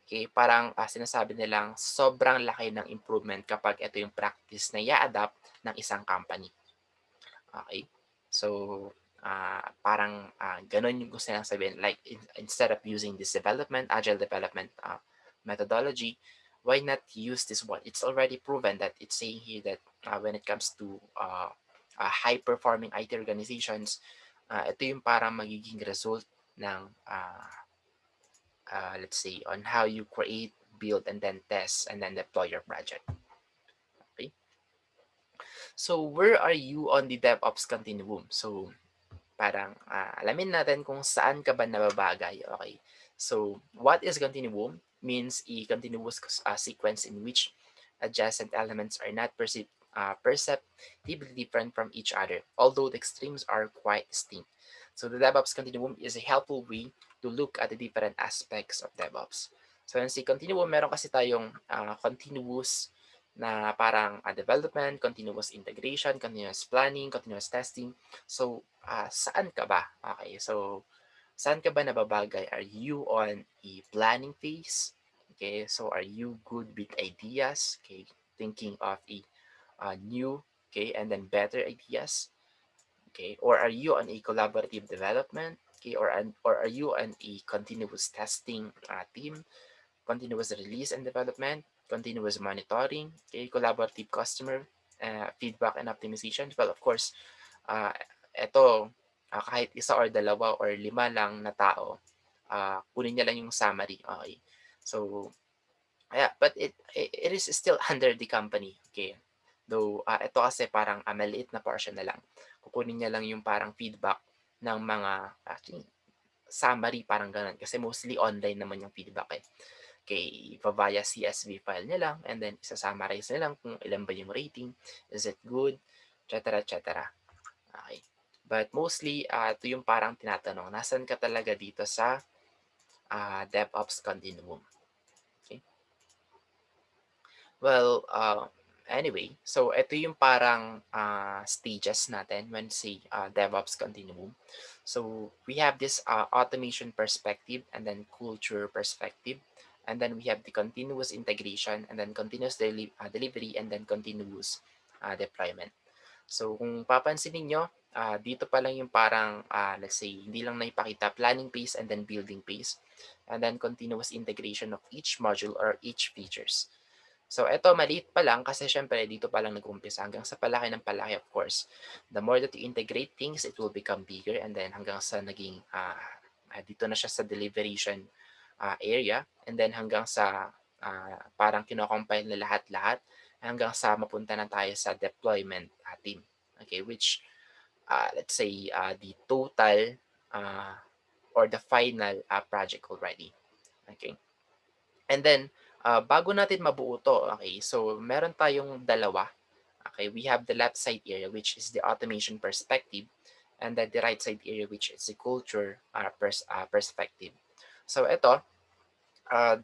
Okay, parang sinasabi nilang sobrang laki ng improvement kapag ito yung practice na i-adapt ng isang company. Okay? So, parang ganun yung gusto nilang sabihin. Like, instead of using this agile development methodology, why not use this one? It's already proven that it's saying here that when it comes to high-performing IT organizations, ito yung parang magiging result ng, let's say, on how you create, build, and then test, and then deploy your project. Okay? So, where are you on the DevOps Continuum? So, parang alamin natin kung saan ka ba nababagay. Okay. So, what is continuum? Means a continuous sequence in which adjacent elements are not perceptibly different from each other, although the extremes are quite distinct. So, the DevOps continuum is a helpful way to look at the different aspects of DevOps. So, yung si continuum, meron kasi tayong continuous na parang development, continuous integration, continuous planning, continuous testing. So, saan ka ba? Okay, so saan ka ba nababagay? Are you on a planning phase? Okay, so are you good with ideas? Okay, thinking of a new, okay, and then better ideas, okay? Or are you on a collaborative development, okay? Or are you on a continuous testing team, continuous release and development, continuous monitoring, okay? Collaborative customer feedback and optimization? Well, of course, uh, ito, kahit isa or dalawa or lima lang na tao, kunin niya lang yung summary, okay? So, yeah, but it is still under the company, okay? Though, ito kasi parang maliit na portion na lang. Kukunin niya lang yung parang feedback ng mga, actually, summary, parang ganun. Kasi mostly online naman yung feedback eh. Okay, via CSV file niya lang and then isa-summarize niya lang kung ilan ba yung rating, is it good, etc. etc. Okay. But mostly, ito yung parang tinatanong, nasan ka talaga dito sa DevOps Continuum? Okay. Well, anyway, so ito yung parang stages natin when say DevOps Continuum. So we have this automation perspective and then culture perspective. And then we have the continuous integration and then continuous delivery and then continuous deployment. So kung papansin niyo, dito pa lang yung parang let's say hindi lang naipakita planning phase and then building phase and then continuous integration of each module or each features. So eto maliit pa lang kasi siyempre dito pa lang nag-uumpisa hanggang sa palaki ng palaki of course. The more that you integrate things, it will become bigger and then hanggang sa naging dito na siya sa deliberation area and then hanggang sa parang kino-compile na lahat-lahat hanggang sa mapunta na tayo sa deployment team. Okay, which let's say the total uh, or the final project already. Okay. And then, bago natin mabuo to, okay, so meron tayong dalawa. Okay, we have the left side area which is the automation perspective and then the right side area which is the culture perspective. So ito,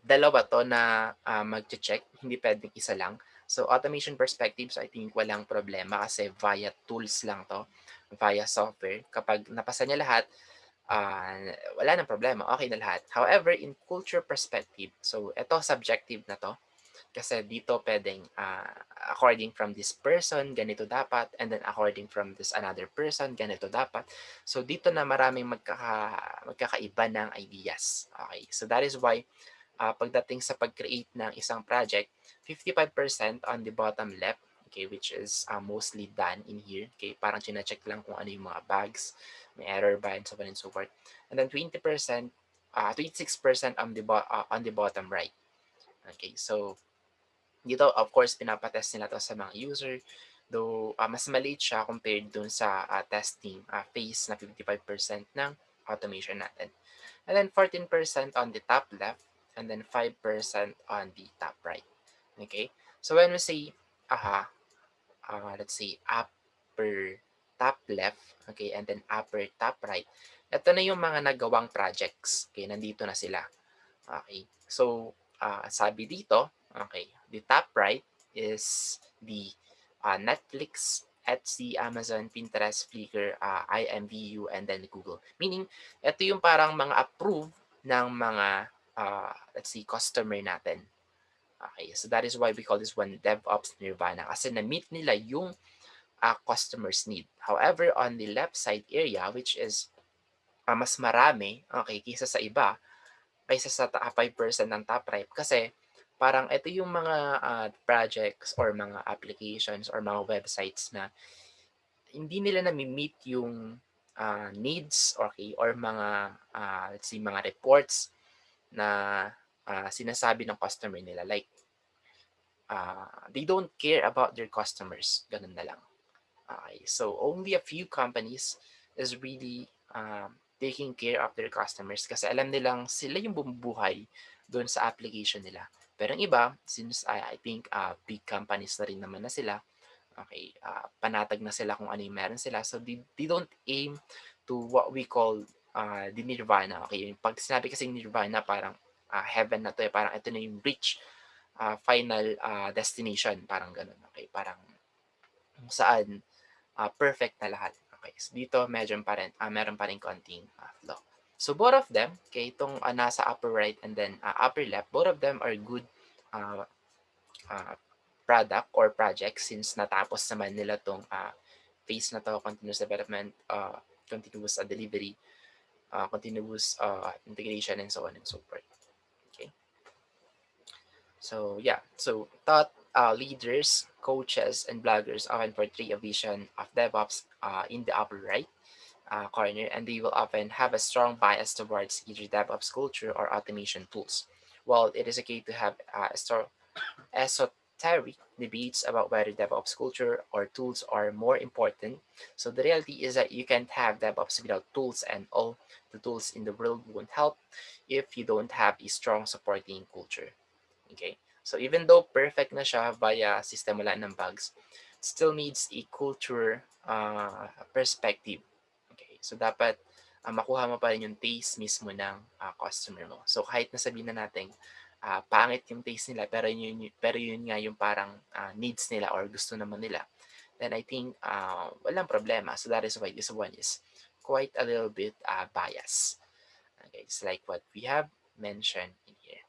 dalawa to na mag-check, hindi pwedeng isa lang. So automation perspective, so I think walang problema kasi via tools lang to, via software. Kapag napasa niya lahat, wala ng problema, okay na lahat. However, in culture perspective, so ito subjective na to, kasi dito pwedeng according from this person, ganito dapat, and then according from this another person, ganito dapat. So dito na maraming magkakaiba ng ideas. Okay, so that is why pagdating sa pag-create ng isang project, 55% on the bottom left, okay, which is mostly done in here. Okay, parang chine-check lang kung ano yung mga bugs, may error ba, and so on and so forth. And then 20%, 26% on the bottom right. Okay, so dito, of course, pinapatest nila to sa mga user. Though, mas maliit siya compared dun sa testing phase na 55% ng automation natin. And then 14% on the top left, and then 5% on the top right. Okay? So when we say, let's say upper top left, okay, and then upper top right, ito na yung mga nagawang projects. Okay, nandito na sila. Okay. So, sabi dito, okay, the top right is the Netflix, Etsy, Amazon, Pinterest, Flickr, IMVU, and then Google. Meaning, ito yung parang mga approved ng mga, let's see, customer natin. Okay, so that is why we call this one DevOps Nirvana kasi na-meet nila yung customer's need. However, on the left side area, which is mas marami, okay, kaysa sa iba, kaysa sa 5% ng top right kasi parang ito yung mga projects or mga applications or mga websites na hindi nila nami-meet yung needs, okay, or mga let's say mga reports na sinasabi ng customer nila like they don't care about their customers, ganun na lang. Okay, so only a few companies is really taking care of their customers kasi alam nilang sila yung bumubuhay doon sa application nila. Pero yung iba, since I think big companies na rin naman na sila, okay, panatag na sila kung ano yung meron sila. So they don't aim to what we call the nirvana. Okay, pag sinabi kasi nirvana, parang heaven na to eh. Parang ito na yung reach final destination. Parang ganun. Okay, parang kung saan perfect na lahat. Okay, so dito meron pa rin konting flaw. So both of them, okay, itong nasa upper right and then upper left, both of them are good uh, uh, product or project since natapos naman nila tong phase na to, continuous development, continuous delivery, continuous integration, and so on and so forth. Okay. So yeah, so thought leaders, coaches, and bloggers often portray a vision of DevOps in the upper right corner, and they will often have a strong bias towards either DevOps culture or automation tools. While it is okay to have esoteric debates about whether DevOps culture or tools are more important, so the reality is that you can't have DevOps without tools, and all the tools in the world won't help if you don't have a strong supporting culture. Okay? So even though perfect na siya via system wala ng bugs, still needs a culture perspective. Okay? So dapat makuha mo pa rin yung taste mismo ng customer mo. So kahit nasabihin na natin pangit yung taste nila pero yun nga yung parang needs nila or gusto naman nila, then I think walang problema. So that is why this one is quite a little bit biased. Okay, it's like what we have mentioned in here.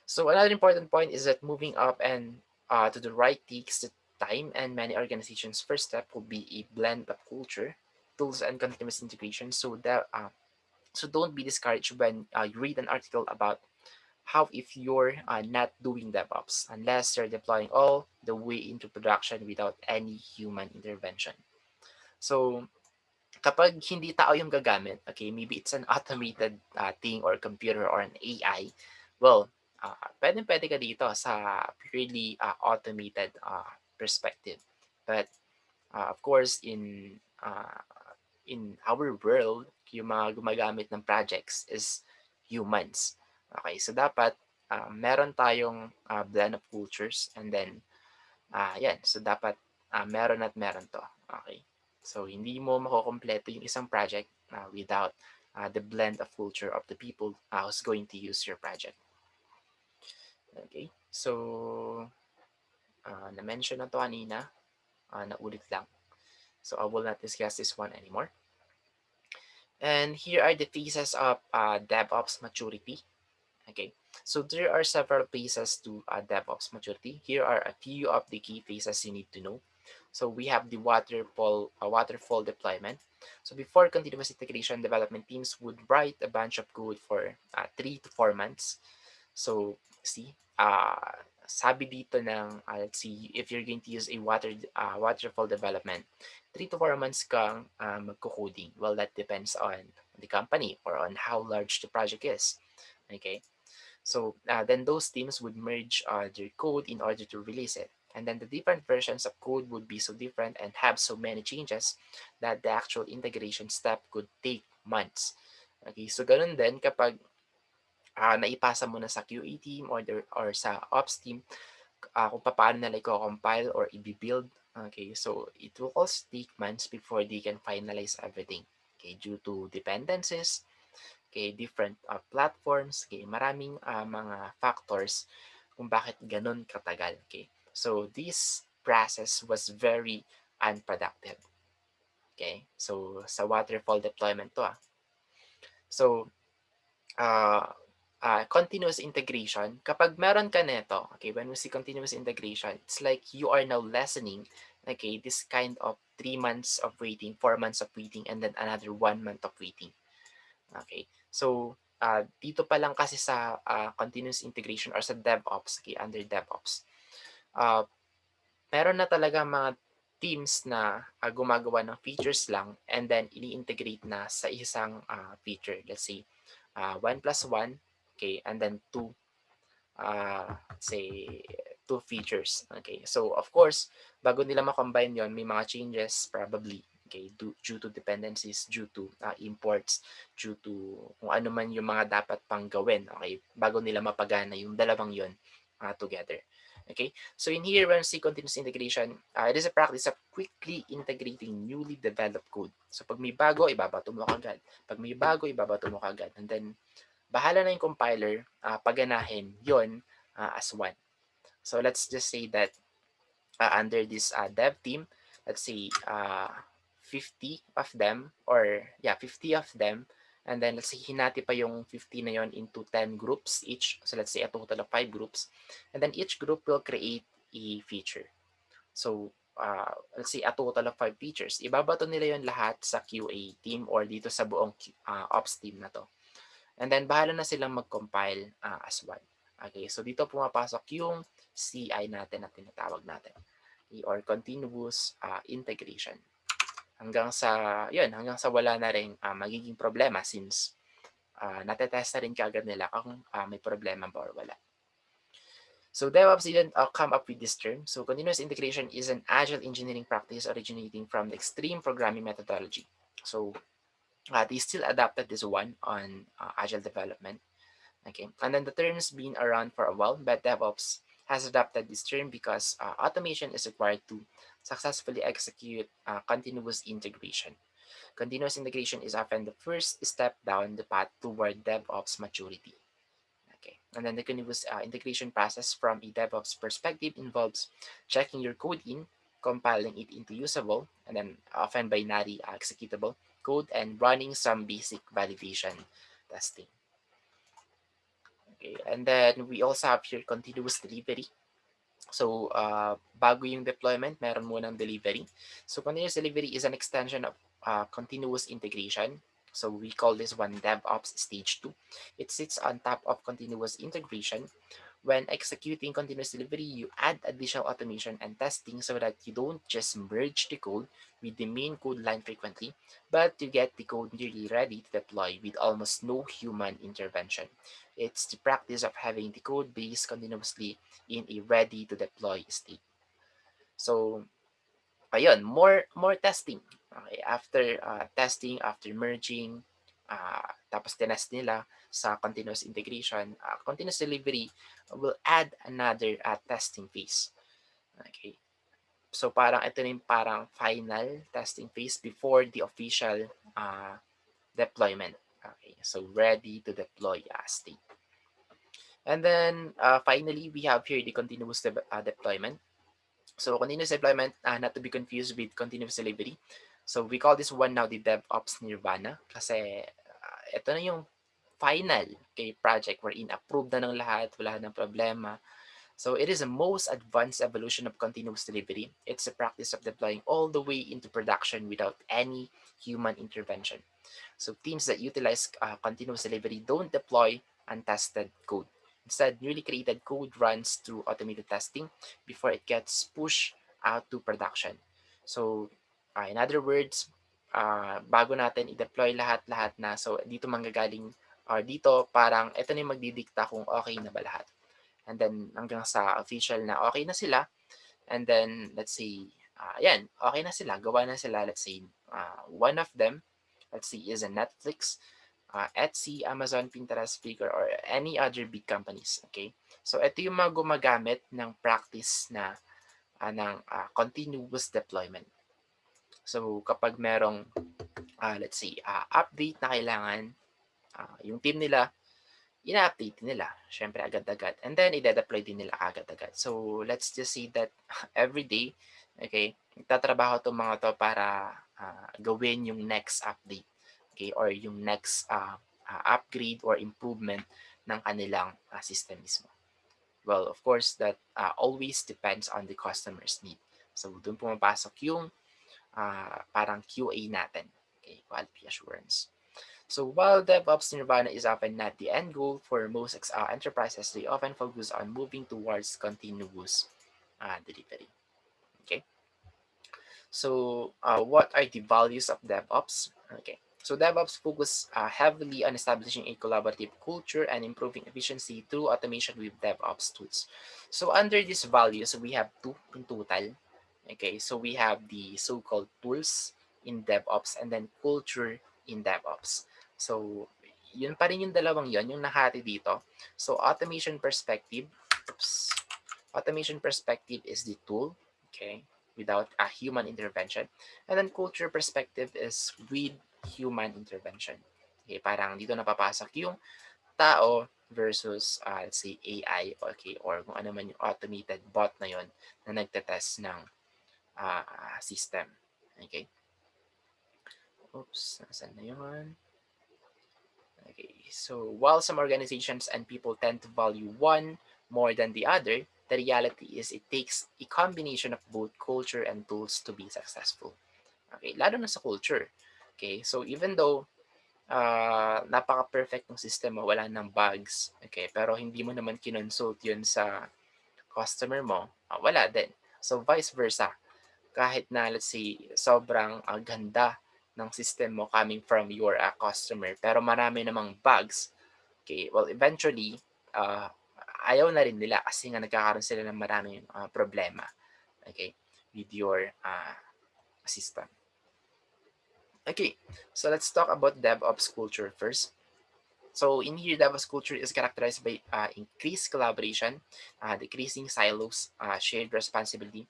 So another important point is that moving up and to the right takes the time, and many organizations' first step will be a blend of culture, tools, and continuous integration. So don't be discouraged when you read an article about how if you're not doing DevOps unless you're deploying all the way into production without any human intervention. So kapag hindi tao yung gagamit, okay, maybe it's an automated thing or computer or an AI, well, pwede ka dito sa purely automated perspective. But of course, in our world, yung mga gumagamit ng projects is humans. Okay, so dapat meron tayong blend of cultures, and then yan, so dapat meron at meron to. Okay. So hindi mo makukompleto yung isang project without the blend of culture of the people who's going to use your project. Okay. So na-mention na to kanina, naulit lang. So I will not discuss this one anymore. And here are the phases of DevOps maturity. Okay, so there are several phases to DevOps maturity. Here are a few of the key phases you need to know. So we have the waterfall deployment. So before continuous integration, development teams would write a bunch of code for 3 to 4 months. So see, sabi dito ng let's see, if you're going to use a waterfall development, 3 to 4 months kang magko-coding. Well, that depends on the company or on how large the project is. Okay. So then those teams would merge their code in order to release it. And then the different versions of code would be so different and have so many changes that the actual integration step could take months. Okay, so ganun din kapag naipasa mo na sa QA team or sa ops team kung paano nila i-compile or i-build. Okay, so it will also take months before they can finalize everything. Okay, due to dependencies, okay, different platforms, okay, maraming mga factors kung bakit ganun katagal. Okay, so this process was very unproductive. Okay, so sa waterfall deployment to So uh, continuous integration, kapag meron ka nito, okay, when we see continuous integration, it's like you are now lessening, okay, this kind of 3 months of waiting, 4 months of waiting, and then another 1 month of waiting. Okay, so dito pa lang kasi sa continuous integration or sa DevOps, okay, under DevOps, meron na talaga mga teams na gumagawa ng features lang and then ini-integrate na sa isang feature. Let's say 1 plus 1, okay, and then 2, say 2 features. Okay, so of course, bago nila ma-combine yon, may mga changes probably, okay, due to dependencies, due to imports, due to kung ano man yung mga dapat pang gawin, okay, bago nila mapagana yung dalawang yon together. Okay, so in here, when we see continuous integration, it is a practice of quickly integrating newly developed code. So pag may bago, ibabato mo kagad. Pag may bago, ibabato mo kagad. And then, bahala na yung compiler, paganahin yon as one. So let's just say that under this dev team, let's say 50 of them, or yeah, 50 of them, and then let's say hinati pa yung 50 na yon into 10 groups each. So let's say a total of 5 groups. And then each group will create i-feature. So, let's say a total of 5 features. Ibabato nila yon lahat sa QA team or dito sa buong ops team na to. And then, bahala na silang mag-compile as one. Okay, so dito pumapasok yung CI natin na tinatawag natin or continuous integration. Hanggang sa wala na rin magiging problema since natetesta rin kagad nila kung may problema ba or wala. So DevOps didn't come up with this term. So continuous integration is an agile engineering practice originating from the extreme programming methodology. So they still adapted this one on agile development. Okay, and then the term's been around for a while, but DevOps has adopted this term because automation is required to successfully execute continuous integration. Continuous integration is often the first step down the path toward DevOps maturity. Okay, and then the continuous integration process from a DevOps perspective involves checking your code in, compiling it into usable, and then often binary executable code, and running some basic validation testing. Okay, and then we also have here continuous delivery. So, bago yung deployment, meron munang delivery. So, continuous delivery is an extension of continuous integration. So, we call this one DevOps Stage 2. It sits on top of continuous integration. When executing continuous delivery, you add additional automation and testing so that you don't just merge the code with the main code line frequently, but you get the code nearly ready to deploy with almost no human intervention. It's the practice of having the code base continuously in a ready to deploy state. So, ayun, more testing. Okay, after testing, after merging, tapos tinest nila sa continuous integration, continuous delivery will add another testing phase. Okay. So parang ito na yung parang final testing phase before the official deployment. Okay. So ready to deploy state. And then finally, we have here the continuous deployment. So continuous deployment, not to be confused with continuous delivery. So we call this one now the DevOps Nirvana kasi ito na yung final project wherein approved na ng lahat, wala ng problema. So it is the most advanced evolution of continuous delivery. It's a practice of deploying all the way into production without any human intervention. So teams that utilize continuous delivery don't deploy untested code. Instead, newly created code runs through automated testing before it gets pushed out to production. So, in other words, bago natin i-deploy lahat-lahat na, so dito manggagaling, or dito parang ito na yung magdidikta kung okay na ba lahat. And then, hanggang sa official na okay na sila, and then, let's say, okay na sila, gawa na sila, let's say, one of them, let's see, is a Netflix, Etsy, Amazon, Pinterest, Flickr, or any other big companies. Okay? So, ito yung mga gumagamit ng practice na ng continuous deployment. So, kapag merong, let's say, update na kailangan, yung team nila, ina-update nila, syempre agad-agad. And then, ide-deploy din nila agad-agad. So, let's just say that every day, okay, nagtatrabaho itong mga to para gawin yung next update. Okay, or yung next upgrade or improvement ng kanilang system mismo. Well, of course, that always depends on the customer's need. So, doon pumapasok yung parang QA natin. Okay, quality assurance. So while DevOps Nirvana is often not the end goal for most enterprises, they often focus on moving towards continuous delivery. Okay. So what are the values of DevOps? Okay. So DevOps focus heavily on establishing a collaborative culture and improving efficiency through automation with DevOps tools. So under these values, we have two in total. Okay, so we have the so-called tools in DevOps and then culture in DevOps. So, yun pa rin yung dalawang yon yung nahati dito. So, automation perspective is the tool, okay, without a human intervention. And then culture perspective is with human intervention. Okay, parang dito napapasok yung tao versus, let's say, AI, okay, or kung ano man yung automated bot na yon na nagtetest ng system. Okay. Oops, nasan na yun? Okay, so while some organizations and people tend to value one more than the other, the reality is it takes a combination of both culture and tools to be successful. Okay, lalo na sa culture. Okay, so even though napaka-perfect ng system mo, wala ng bugs, okay, pero hindi mo naman kinonsult yun sa customer mo, wala din. So vice versa, kahit na let's say sobrang ganda ng system mo coming from your customer, pero marami namang bugs, okay, well eventually, uh, ayaw na rin nila kasi nga nagkakaroon sila ng maraming problema, okay, with your system. Okay, so let's talk about DevOps culture first. So in here, Devops culture is characterized by increased collaboration, decreasing silos, shared responsibility,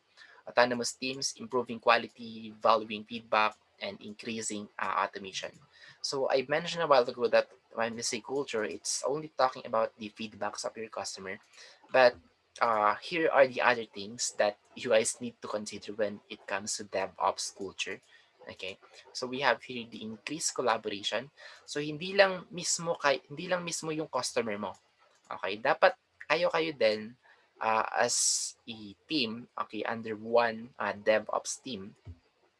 autonomous teams, improving quality, valuing feedback, and increasing automation. So I mentioned a while ago that when we say culture, it's only talking about the feedbacks of your customer, but here are the other things that you guys need to consider when it comes to DevOps culture. Okay, so we have here the increased collaboration. So hindi lang mismo yung customer mo. Okay, dapat kayo-kayo din as a team, okay, under one DevOps team.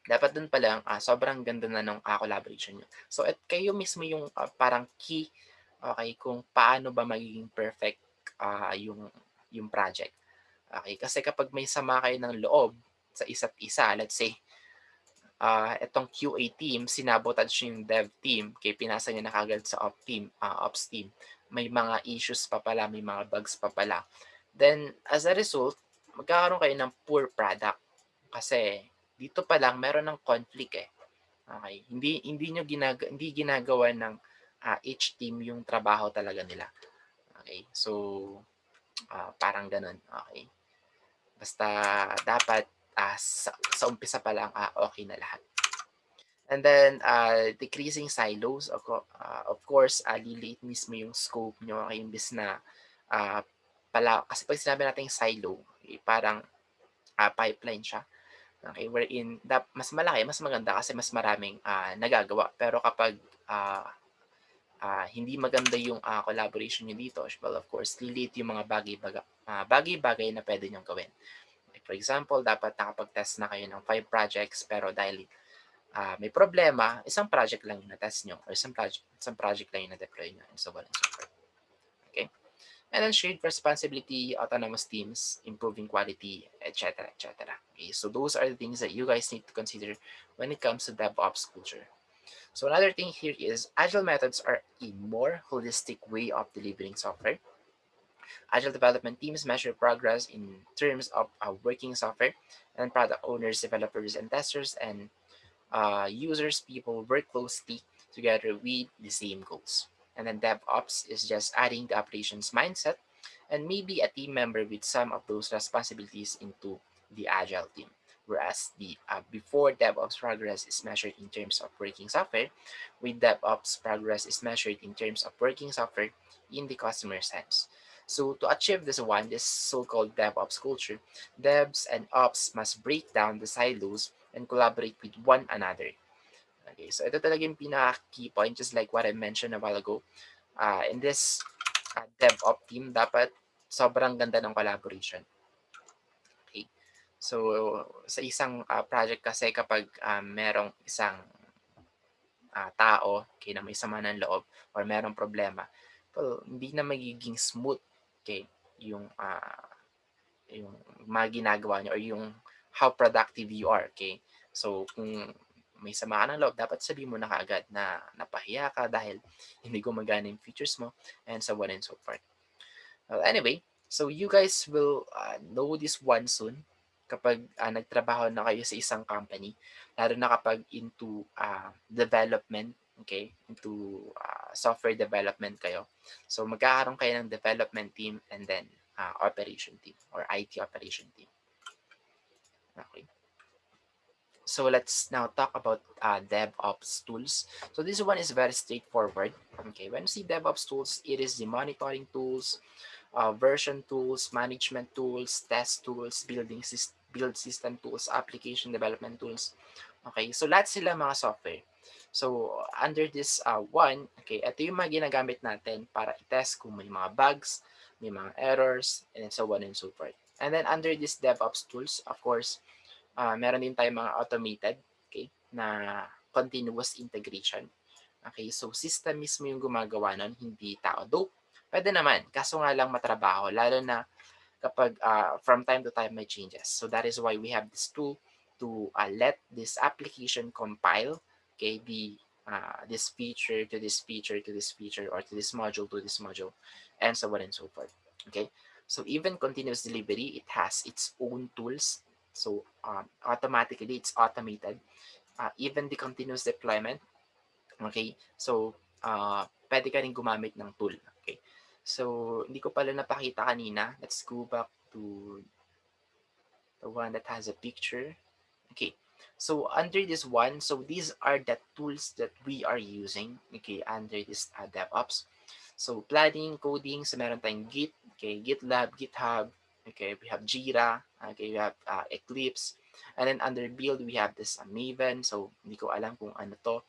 Dapat dun pa lang sobrang ganda na ng collaboration niyo. So at kayo mismo yung parang key, okay, kung paano ba magiging perfect yung project. Okay, kasi kapag may sama kayo ng loob sa isa't isa, let's say itong QA team, sinabotage niyo yung dev team, kaya pinasa niya na kagad sa ops team. May mga issues pa pala, may mga bugs pa pala. Then, as a result, magkakaroon kayo ng poor product. Kasi, dito pa lang, meron ng conflict eh. Okay? Hindi ginagawa ng each team yung trabaho talaga nila. Okay? So, parang ganun. Okay? Basta, dapat sa umpisa pa lang, okay na lahat. And then, decreasing silos, of course, liliit mismo yung scope nyo, imbis na kasi pag sinabi natin silo, parang pipeline siya. Okay, wherein mas malaki, mas maganda kasi mas maraming nagagawa. Pero kapag hindi maganda yung collaboration nyo dito, well, of course, liliit yung mga bagay-bagay na pwede nyong gawin. Like, for example, dapat nakapag-test na kayo ng 5 projects, pero dahil may problema, isang project lang yung na-test nyo, or isang project lang yung na-deploy nyo, and so on and so forth. Okay? And then shared responsibility, autonomous teams, improving quality, etc., etc. Okay, so those are the things that you guys need to consider when it comes to DevOps culture. So another thing here is agile methods are a more holistic way of delivering software. Agile development teams measure progress in terms of working software, and product owners, developers, and testers, and users, people work closely together with the same goals. And then DevOps is just adding the operations mindset and maybe a team member with some of those responsibilities into the Agile team. Whereas the before DevOps progress is measured in terms of working software, with DevOps progress is measured in terms of working software in the customer's hands. So to achieve this so-called DevOps culture, devs and ops must break down the silos and collaborate with one another. Okay, so ito talaga yung pinaka-key point, just like what I mentioned a while ago. In this DevOps team, dapat sobrang ganda ng collaboration. Okay, so sa isang project kasi kapag merong isang tao, okay, na may sama ng loob or merong problema, well, hindi na magiging smooth, okay, yung mga ginagawa niyo or yung how productive you are, okay? So, kung may sama ka ng loob, dapat sabihin mo na kaagad na napahiya ka dahil hindi gumagana yung features mo, and so on and so forth. Well, anyway, so you guys will know this one soon kapag nagtrabaho na kayo sa isang company, lalo na kapag into development, okay, into software development kayo. So magkakaroon kayo ng development team and then operation team or IT operation team. Okay. So let's now talk about DevOps tools. So this one is very straightforward. Okay, when you see DevOps tools, it is the monitoring tools, version tools, management tools, test tools, build system tools, application development tools. Okay, so lahat sila mga software. So under this one, okay, ito yung mga ginagamit natin para i-test kung may mga bugs, may mga errors, and so on and so forth. And then under this DevOps tools, of course, meron din tayong mga automated, okay, na continuous integration. Okay, so system mismo yung gumagawa nun, hindi tao. Though, pwede naman, kaso nga lang matrabaho, lalo na kapag from time to time may changes. So that is why we have this tool to let this application compile, okay, this feature to this feature to this feature, or to this module to this module, and so on and so forth. Okay, so even continuous delivery, it has its own tools. So automatically, it's automated. Even the continuous deployment, okay, so pwede ka rin gumamit ng tool. Okay, so hindi ko pala napakita kanina. Let's go back to the one that has a picture. Okay, so under this one, so these are the tools that we are using, okay, under this DevOps. So planning, coding, so meron tayong Git, okay, GitLab, GitHub, okay, we have Jira, okay, we have Eclipse, and then under build, we have this Maven, so hindi ko alam kung ano to.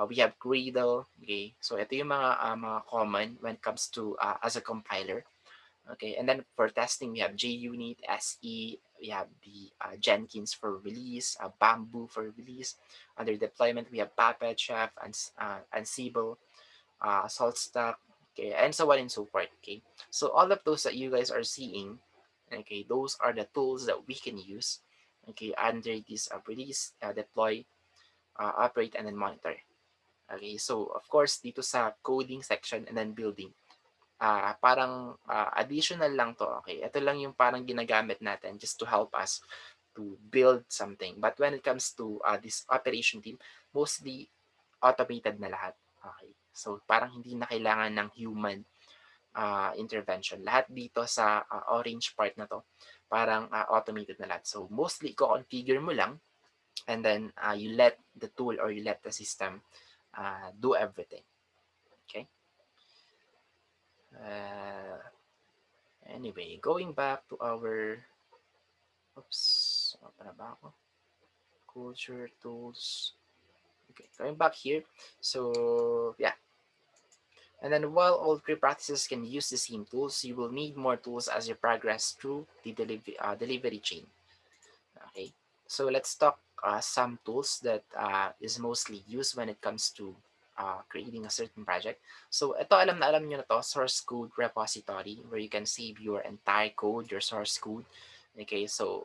We have Gradle, okay, so ito yung mga common when it comes to as a compiler. Okay, and then for testing, we have JUnit, SE, we have the Jenkins for release, Bamboo for release. Under deployment, we have Puppet, Chef, and Ansible, SaltStack, okay, and so on and so forth. Okay, so all of those that you guys are seeing, okay, those are the tools that we can use, okay, under this release, deploy, operate, and then monitor. Okay, so of course, dito sa coding section and then building, parang additional lang to, okay? Ito lang yung parang ginagamit natin just to help us to build something. But when it comes to this operation team, mostly automated na lahat. Okay. So parang hindi na kailangan ng human intervention. Lahat dito sa orange part na to, parang automated na lahat. So mostly i-configure mo lang, and then you let the tool or you let the system do everything. Okay? Uh, Anyway, going back to our, oops, para ba ako? Culture, tools. Okay, going back here. So, yeah. And then while all three practices can use the same tools, you will need more tools as you progress through the delivery chain. Okay, so let's talk some tools that is mostly used when it comes to creating a certain project. So ito, alam na alam nyo na to, source code repository, where you can save your entire code, your source code. Okay, so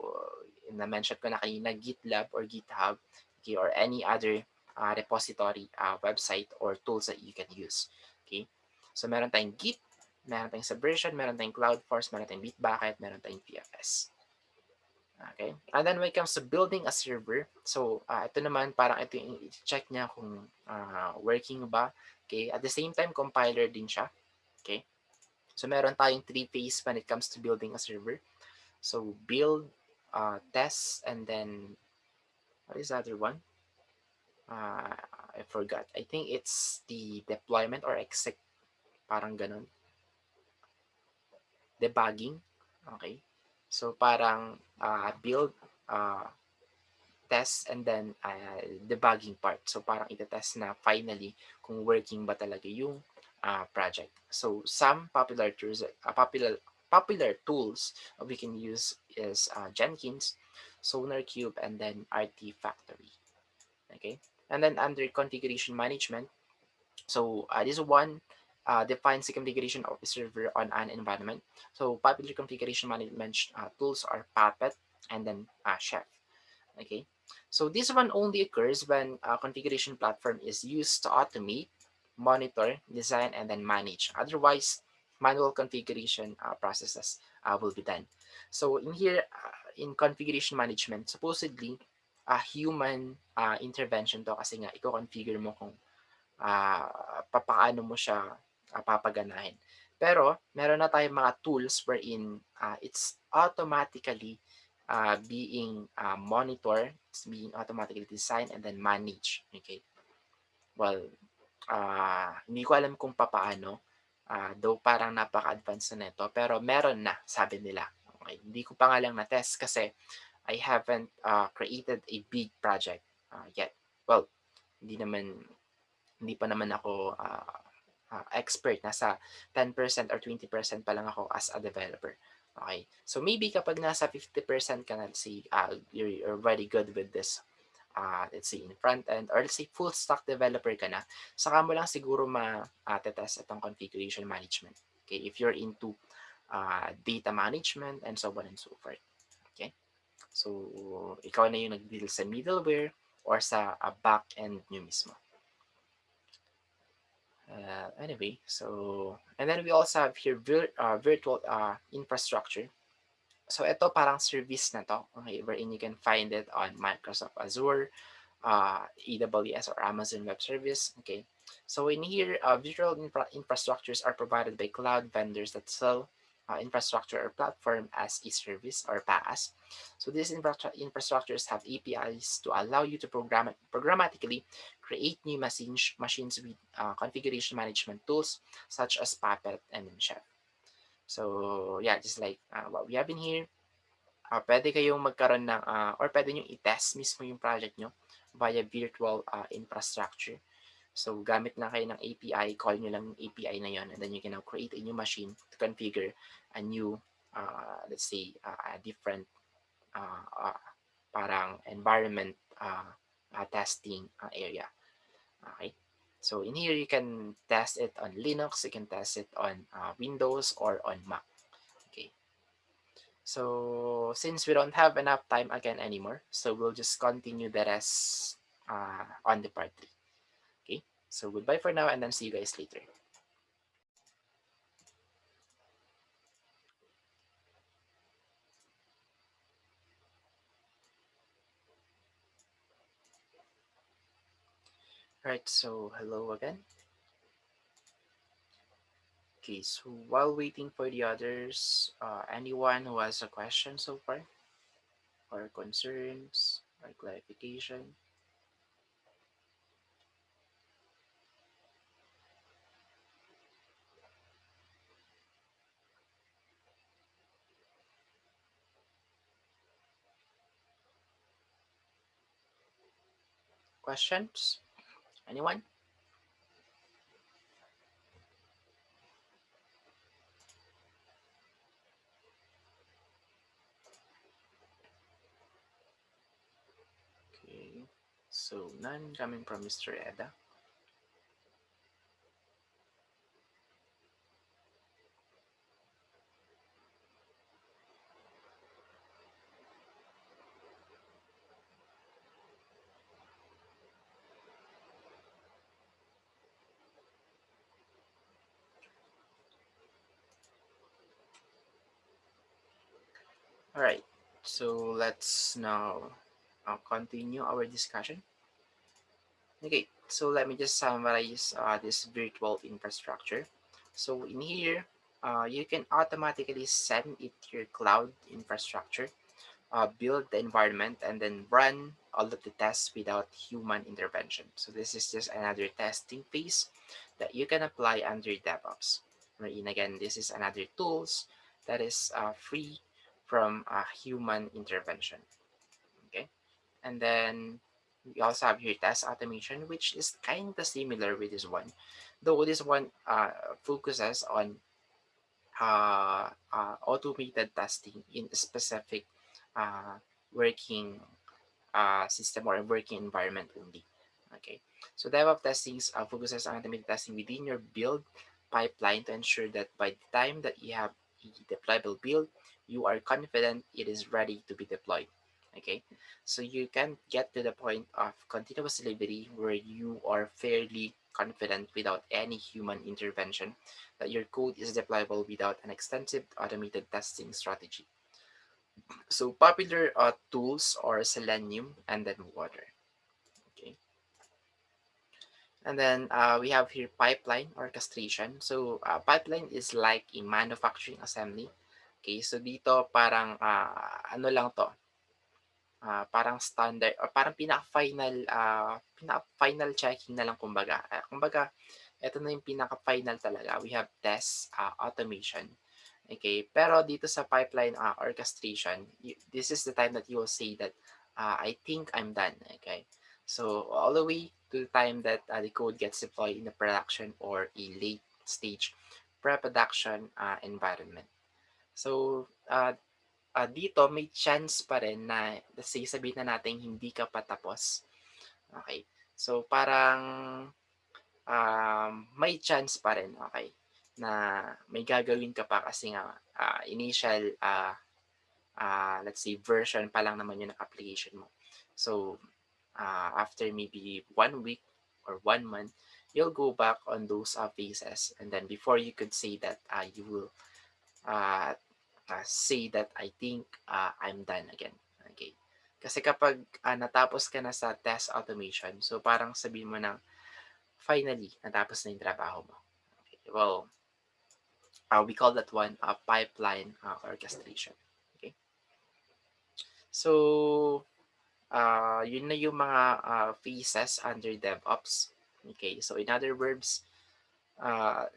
na-mention ko na kanina, GitLab or GitHub, okay, or any other repository website or tools that you can use. Okay, so meron tayong Git, meron tayong Subversion, meron tayong CloudForce, meron tayong Bitbucket, meron tayong PFS. Okay, and then when it comes to building a server, so ito naman parang ito yung check niya kung working ba. Okay, at the same time compiler din siya. Okay, so meron tayong three phase when it comes to building a server. So build, test, and then what is the other one? I forgot. I think it's the deployment or exec, parang ganun. Debugging. Okay, so parang build, test, and then debugging part. So parang ite-test na finally kung working ba talaga yung project. So some popular tools we can use is Jenkins, SonarQube, and then RT Factory. Okay, and then under configuration management, so this one defines the configuration of the server on an environment. So popular configuration management tools are Puppet and then Chef. Okay, so this one only occurs when a configuration platform is used to automate, monitor, design, and then manage. Otherwise, manual configuration processes will be done. So in here, in configuration management, supposedly, a human intervention to, kasi nga, i-configure mo kung papaano mo siya papaganahin. Pero meron na tayong mga tools wherein it's automatically being monitored, it's being automatically designed and then managed. Okay. Well, hindi ko alam kung papaano, though parang napaka-advanced na nito, pero meron na, sabi nila. Okay. Hindi ko pa nga lang na-test kasi I haven't created a big project yet. Well, hindi pa naman ako expert. Nasa 10% or 20% pa lang ako as a developer. Okay? So maybe kapag nasa 50% ka na, let's say, you're already good with this, let's say in front end, or let's say full stack developer ka na, saka mo lang siguro test itong configuration management. Okay? If you're into data management and so on and so forth. Okay? So, ikaw na yung nag-deal sa middleware or sa back-end nyo mismo. Anyway, so, and then we also have here virtual infrastructure. So, ito parang service na to, okay, wherein you can find it on Microsoft Azure, AWS or Amazon Web Service. Okay, so in here, virtual infrastructures are provided by cloud vendors that sell infrastructure or platform as a service or PaaS. So these infrastructures have APIs to allow you to programmatically create new machines with configuration management tools such as Puppet and Chef. So yeah, just like what we have in here, pwede kayong magkaroon ng or pwede nyo i-test mismo yung project nyo via virtual infrastructure. So, gamit lang kayo ng API, call nyo lang yung API na yon, and then you can now create a new machine to configure a new, let's say, a different uh, uh, parang environment testing area. Okay? So, in here, you can test it on Linux, you can test it on Windows or on Mac. Okay. So, since we don't have enough time again anymore, so we'll just continue the rest on the part 3. Okay, so goodbye for now and then see you guys later. Right, so hello again. Okay, so while waiting for the others, anyone who has a question so far or concerns or clarification? Questions? Anyone? Okay, so none coming from Mr. Eda. All right, so let's now continue our discussion. Okay, so let me just summarize this virtual infrastructure. So in here, you can automatically send it to your cloud infrastructure, build the environment, and then run all of the tests without human intervention. So this is just another testing phase that you can apply under DevOps. Wherein again, this is another tools that is free from human intervention. Okay. And then we also have here test automation, which is kind of similar with this one, though this one focuses on automated testing in a specific uh, working system or a working environment only. Okay, so DevOps testing focuses on automated testing within your build pipeline to ensure that by the time that you have a deployable build, you are confident it is ready to be deployed. Okay, so you can get to the point of continuous delivery where you are fairly confident without any human intervention that your code is deployable without an extensive automated testing strategy. So popular tools are Selenium and then Water. Okay. And then we have here pipeline orchestration. So pipeline is like a manufacturing assembly. Okay, so dito parang ano lang to, parang standard or parang pinaka-final checking na lang kumbaga. Kumbaga, ito na yung pinaka-final talaga. We have test automation. Okay, pero dito sa pipeline orchestration, this is the time that you will say that I think I'm done. Okay, so all the way to the time that the code gets deployed in the production or a late stage pre-production environment. So, dito may chance pa rin na let's say sabihin na natin hindi ka pa tapos, okey. So, parang, may chance pa rin, okey, na may gagawin ka pa kasi nga, initial, let's say version pa lang naman yun ng application mo. So, after maybe 1 week or 1 month, you'll go back on those, phases and then before you could say that, you will, uh, say that I think, I'm done again, okay. Kasi kapag, natapos ka na sa test automation, so parang sabihin mo ng, "Finally, natapos na yung trabaho mo." Okay, well, we call that one, pipeline, orchestration, okay. So, yun na yung mga, phases under DevOps. Okay, so in other words,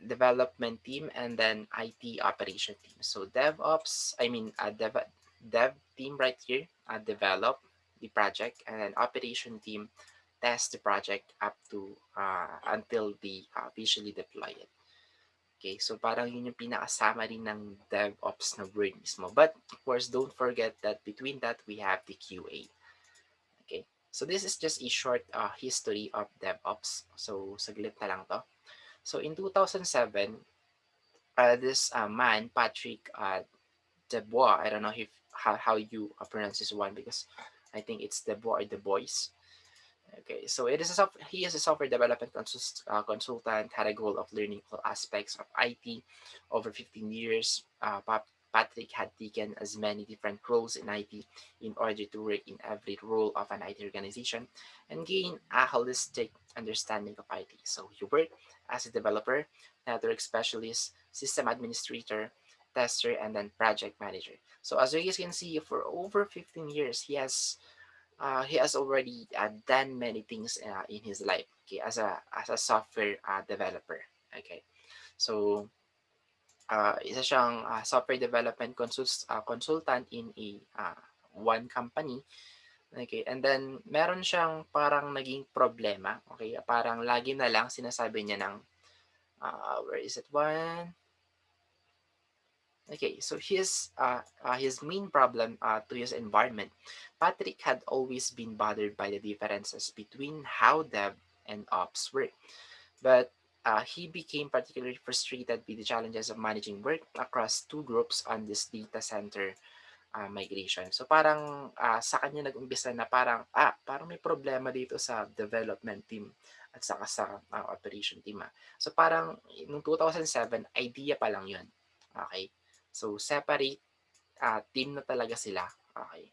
development team and then IT operation team. So DevOps, I mean, dev team right here, develop the project, and then operation team test the project up to, until they, visually deploy it. Okay, so parang yun yung pinaka-summary ng DevOps na word mismo. But of course, don't forget that between that, we have the QA. Okay, so this is just a short, history of DevOps. So saglit na lang to. So in 2007, this, man, Patrick, Debois, I don't know if how you, pronounce this one because I think it's Debois or the boys. Okay, so he is a software development consultant, had a goal of learning all aspects of IT over 15 years. Patrick had taken as many different roles in IT in order to work in every role of an IT organization and gain a holistic understanding of IT. So he worked as a developer, network specialist, system administrator, tester, and then project manager. So as you guys can see, for over 15 years, he has already, done many things, in his life, okay, as a software, developer. Okay, so, isa siyang, software development consultant in a, one company. Okay, and then meron siyang parang naging problema. Okay, parang lagi na lang sinasabi niya ng, where is it one? Okay, so his main problem, to his environment, Patrick had always been bothered by the differences between how dev and ops work, but, he became particularly frustrated with the challenges of managing work across two groups on this data center, migration. So parang, sa kanya nag-umpisa na parang may problema dito sa development team at saka sa, operation team. So parang nung 2007, idea pa lang 'yun. Okay. So separate, team na talaga sila. Okay.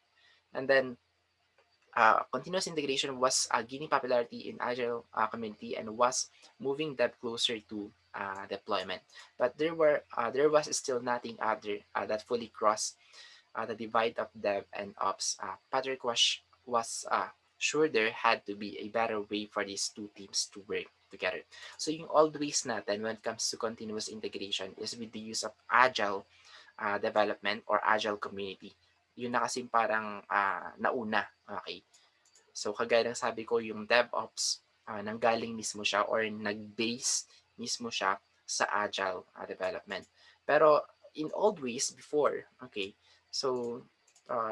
And then, continuous integration was, gaining popularity in Agile, community and was moving them closer to, deployment. But there was still nothing other, that fully crossed, the divide of dev and ops. Patrick was sure there had to be a better way for these two teams to work together. So yung old ways natin when it comes to continuous integration is with the use of agile, development or agile community. Yun na kasing parang, nauna. Okay. So kagaya ng sabi ko, yung DevOps, nanggaling mismo siya or nag-base mismo siya sa agile, development. Pero in old ways before, okay, so,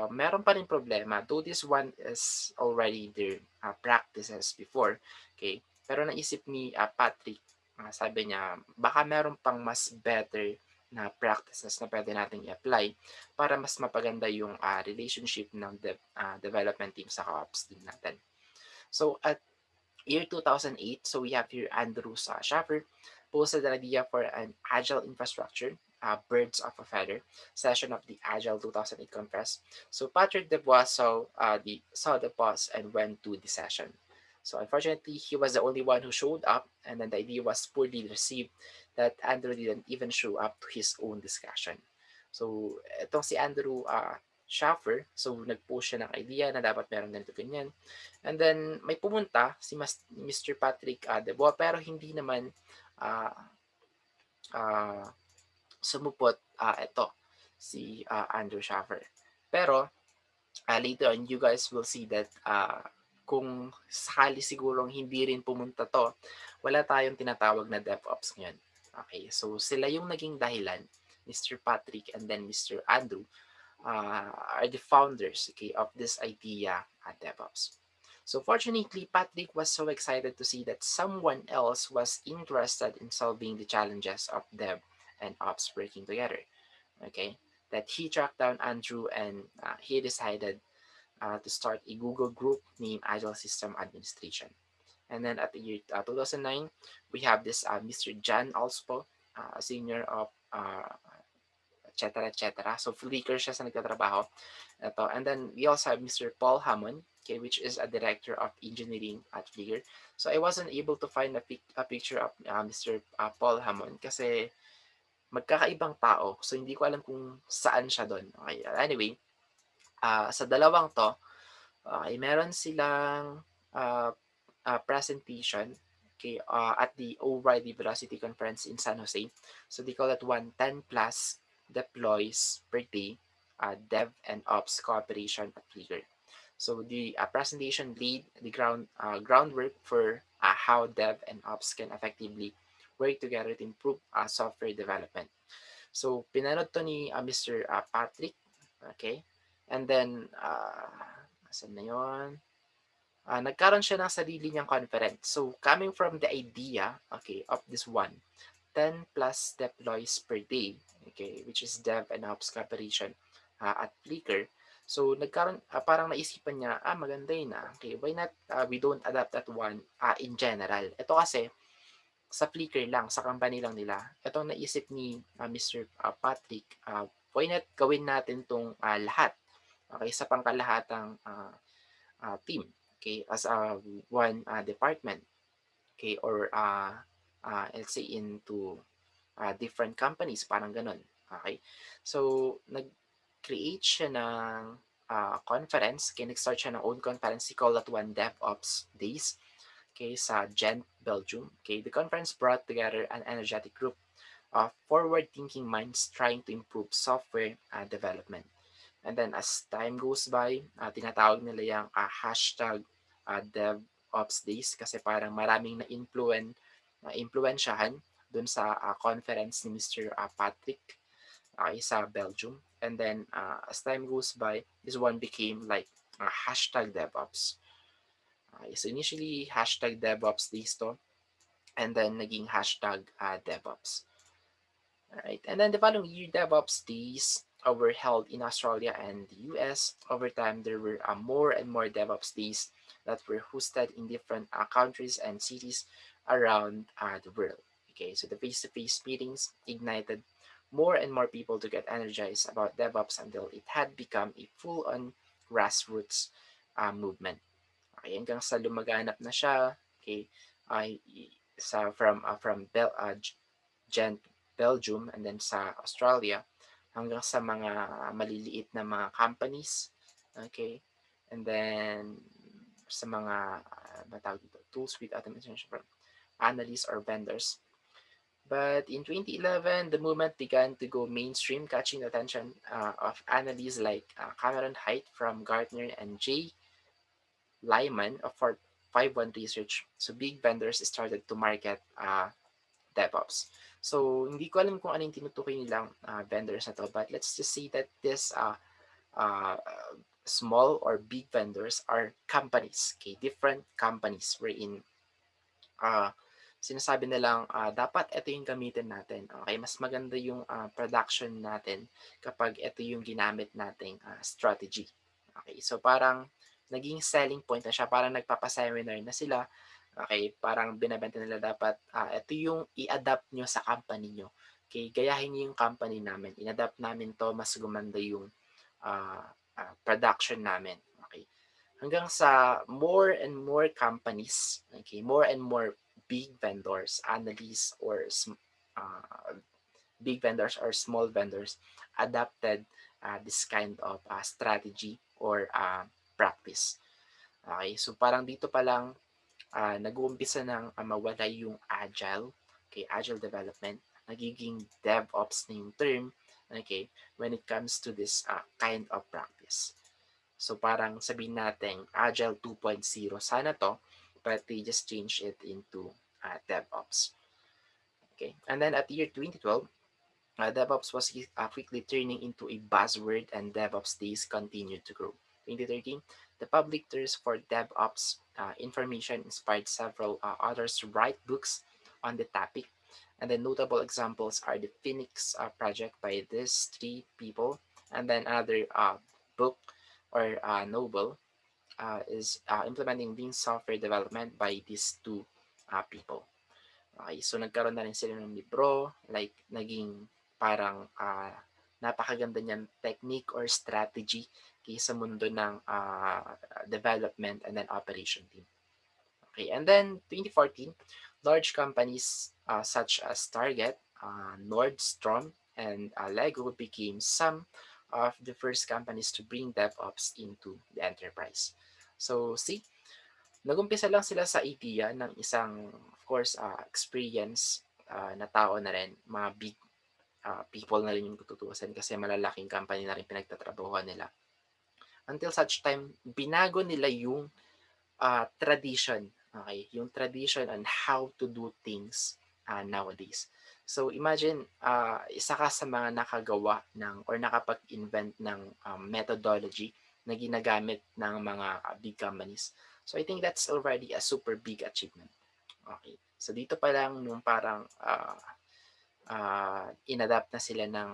meron pa rin problema, though this one is already their, practices before, okay. Pero naisip ni, Patrick, sabi niya, baka meron pang mas better na practices na pwede nating i-apply para mas mapaganda yung, relationship ng development team sa ops team natin. So at year 2008, so we have here Andrew Schaffer posted an idea for an agile infrastructure, birds of a feather session of the Agile 2008 conference. So Patrick Dubois saw the pause and went to the session. So unfortunately, he was the only one who showed up, and then the idea was poorly received that Andrew didn't even show up to his own discussion. So itong si Andrew, Schaffer, so nag-post siya ng idea na dapat meron ganito ganyan. And then may pumunta si Mr. Patrick, Debois, pero hindi naman, ah, ah, sumupot, ito si, Andrew Schaffer. Pero, later on you guys will see that, kung sakali sigurong hindi rin pumunta 'to, wala tayong tinatawag na DevOps ngayon. Okay, so sila yung naging dahilan Mr. Patrick and then Mr. Andrew, are the founders, okay, of this idea at DevOps. So fortunately, Patrick was so excited to see that someone else was interested in solving the challenges of dev and ops working together. Okay, that he tracked down Andrew and he decided to start a Google group named Agile System Administration. And then at the year 2009, we have this Mr. John Alspo, senior of etc. etc. So Flickr siya sa nagtatrabaho. Ito. And then we also have Mr. Paul Hammond, okay, which is a director of engineering at Flickr. So I wasn't able to find a picture of Mr. Paul Hammond kasi magkakaibang tao. So hindi ko alam kung saan siya doon. Okay. Anyway, sa dalawang to, okay, meron silang uh, presentation, okay, at the O'Reilly Velocity Conference in San Jose. So they call it 110 plus deploys per day, dev and ops cooperation at Flickr. So the presentation laid the groundwork for how dev and ops can effectively work together to improve software development. So pinanood to ni Mr. Patrick, okay? And then, saan na yun? Nagkaroon siya ng sarili niyang conference. So, coming from the idea, okay, of this one, 10 plus deploys per day, okay, which is dev and ops cooperation at Flickr. So, nagkaroon, parang naisipan niya, maganda yun okay, why not we don't adapt that one in general. Ito kasi, sa Flickr lang, sa company lang nila. Itong naisip ni Mr. Patrick, why not gawin natin tong lahat, okay, sa pangkalahatang team, okay, as a one department, okay, or let's say into different companies, parang ganun, okay. So nag-create siya ng conference, kaya nag-start siya ng own conference, he called that one DevOps Days, okay, sa Gent, Belgium. Okay, the conference brought together an energetic group of forward-thinking minds trying to improve software development. And then as time goes by, tinatawag nila yung hashtag DevOps Days kasi parang maraming na-influensyahan dun sa conference ni Mr. Patrick sa Belgium. And then as time goes by, this one became like hashtag DevOps. So initially, hashtag DevOps Days to, and then naging hashtag DevOps. Alright, and then the following year, DevOps Days were held in Australia and the US. Over time, there were more and more DevOps Days that were hosted in different countries and cities around the world. Okay, so the face-to-face meetings ignited more and more people to get energized about DevOps until it had become a full-on grassroots movement. Okay, hanggang sa lumaganap na siya, okay, ay from Gent, Belgium, and then sa Australia, hanggang sa mga maliliit na mga companies, okay, and then sa mga tools with automation from analysts or vendors. But in 2011, the movement began to go mainstream, catching the attention of analysts like Cameron Haidt from Gartner and Jay Lyman of 51 Research. So big vendors started to market DevOps. So hindi ko alam kung ano yung tinutukoy nilang vendors na to, but let's just say that this uh, small or big vendors are companies, okay, different companies wherein sinasabi nilang dapat ito yung gamitin natin. Okay, mas maganda yung production natin kapag ito yung ginamit nating strategy. Okay, so parang naging selling point na siya, parang nagpapaseminar na sila. Okay, parang binabenta nila dapat ito yung i-adapt nyo sa company nyo. Okay, gayahin nyo yung company namin. In-adapt namin to, mas gumanda yung production namin. Okay, hanggang sa more and more companies, okay, more and more big vendors, analysts, or big vendors or small vendors adapted this kind of strategy or practice. Okay, so parang dito pa lang nag-uumpisa ng mawala yung agile, okay, agile development, nagiging DevOps na yung term, okay, when it comes to this kind of practice. So parang sabihin natin Agile 2.0 sana to, but they just changed it into DevOps. Okay, and then at the year 2012, DevOps was quickly turning into a buzzword, and DevOps days continued to grow. 2013, the public thirst for DevOps information inspired several others to write books on the topic. And then notable examples are the Phoenix project by these three people, and then another book or novel is implementing lean software development by these two people. Okay, so nagkaroon na rin sila ng libro, like naging parang napakaganda niyan technique or strategy sa mundo ng development and then operation team. Okay, and then 2014, large companies such as Target, Nordstrom, and Lego became some of the first companies to bring DevOps into the enterprise. So see, nagumpisa lang sila sa idea ng isang, of course, experience na tao na rin, mga big people na rin yung tutuusan kasi malalaking company na rin pinagtatrabahuan nila. Until such time, binago nila yung tradition, okay? Yung tradition on how to do things nowadays. So imagine, isa ka sa mga nakagawa ng or nakapag-invent ng methodology na ginagamit ng mga big companies. So I think that's already a super big achievement. Okay. So dito pa lang nung parang inadapt na sila ng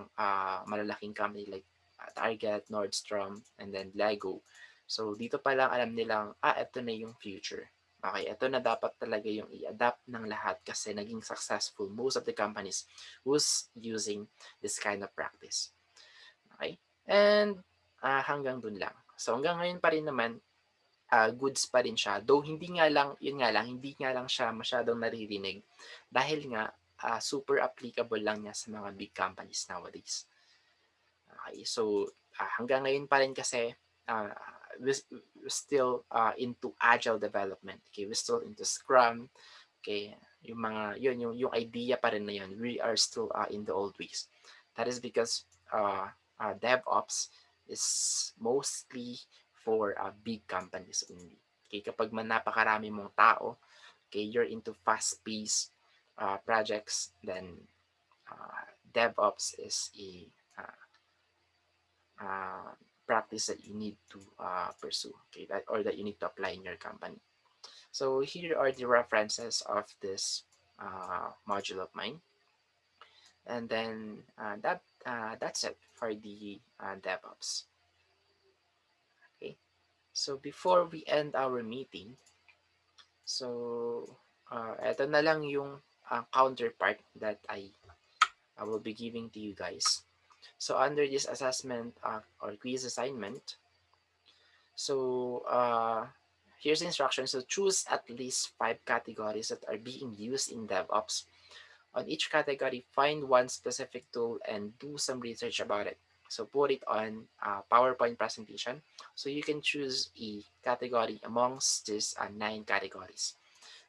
malalaking company like Target, Nordstrom, and then Lego. So dito pa lang alam nilang, ito na yung future. Okay, ito na dapat talaga yung i-adapt ng lahat kasi naging successful most of the companies who's using this kind of practice. Okay? And hanggang dun lang. So hanggang ngayon pa rin naman, goods pa rin siya. Though hindi nga lang, yun nga lang, hindi nga lang siya masyadong naririnig dahil nga super applicable lang niya sa mga big companies nowadays. Okay, so hanggang ngayon pa rin kasi uh, we're still into agile development. Okay, we're still into Scrum. Okay, yung mga yung idea pa rin na yun. We are still in the old ways. That is because DevOps is mostly for big companies only. Okay, kapag man napakarami mong tao, okay, you're into fast-paced projects, then DevOps is a uh, practice that you need to pursue, okay, that or that you need to apply in your company. So here are the references of this module of mine, and then that's it for the DevOps. Okay. So before we end our meeting, so ito na lang yung counterpart that I will be giving to you guys. So under this assessment or quiz assignment, so here's the instructions. So choose at least 5 categories that are being used in DevOps. On each category, find one specific tool and do some research about it. So put it on a PowerPoint presentation. So you can choose a category amongst these 9 categories.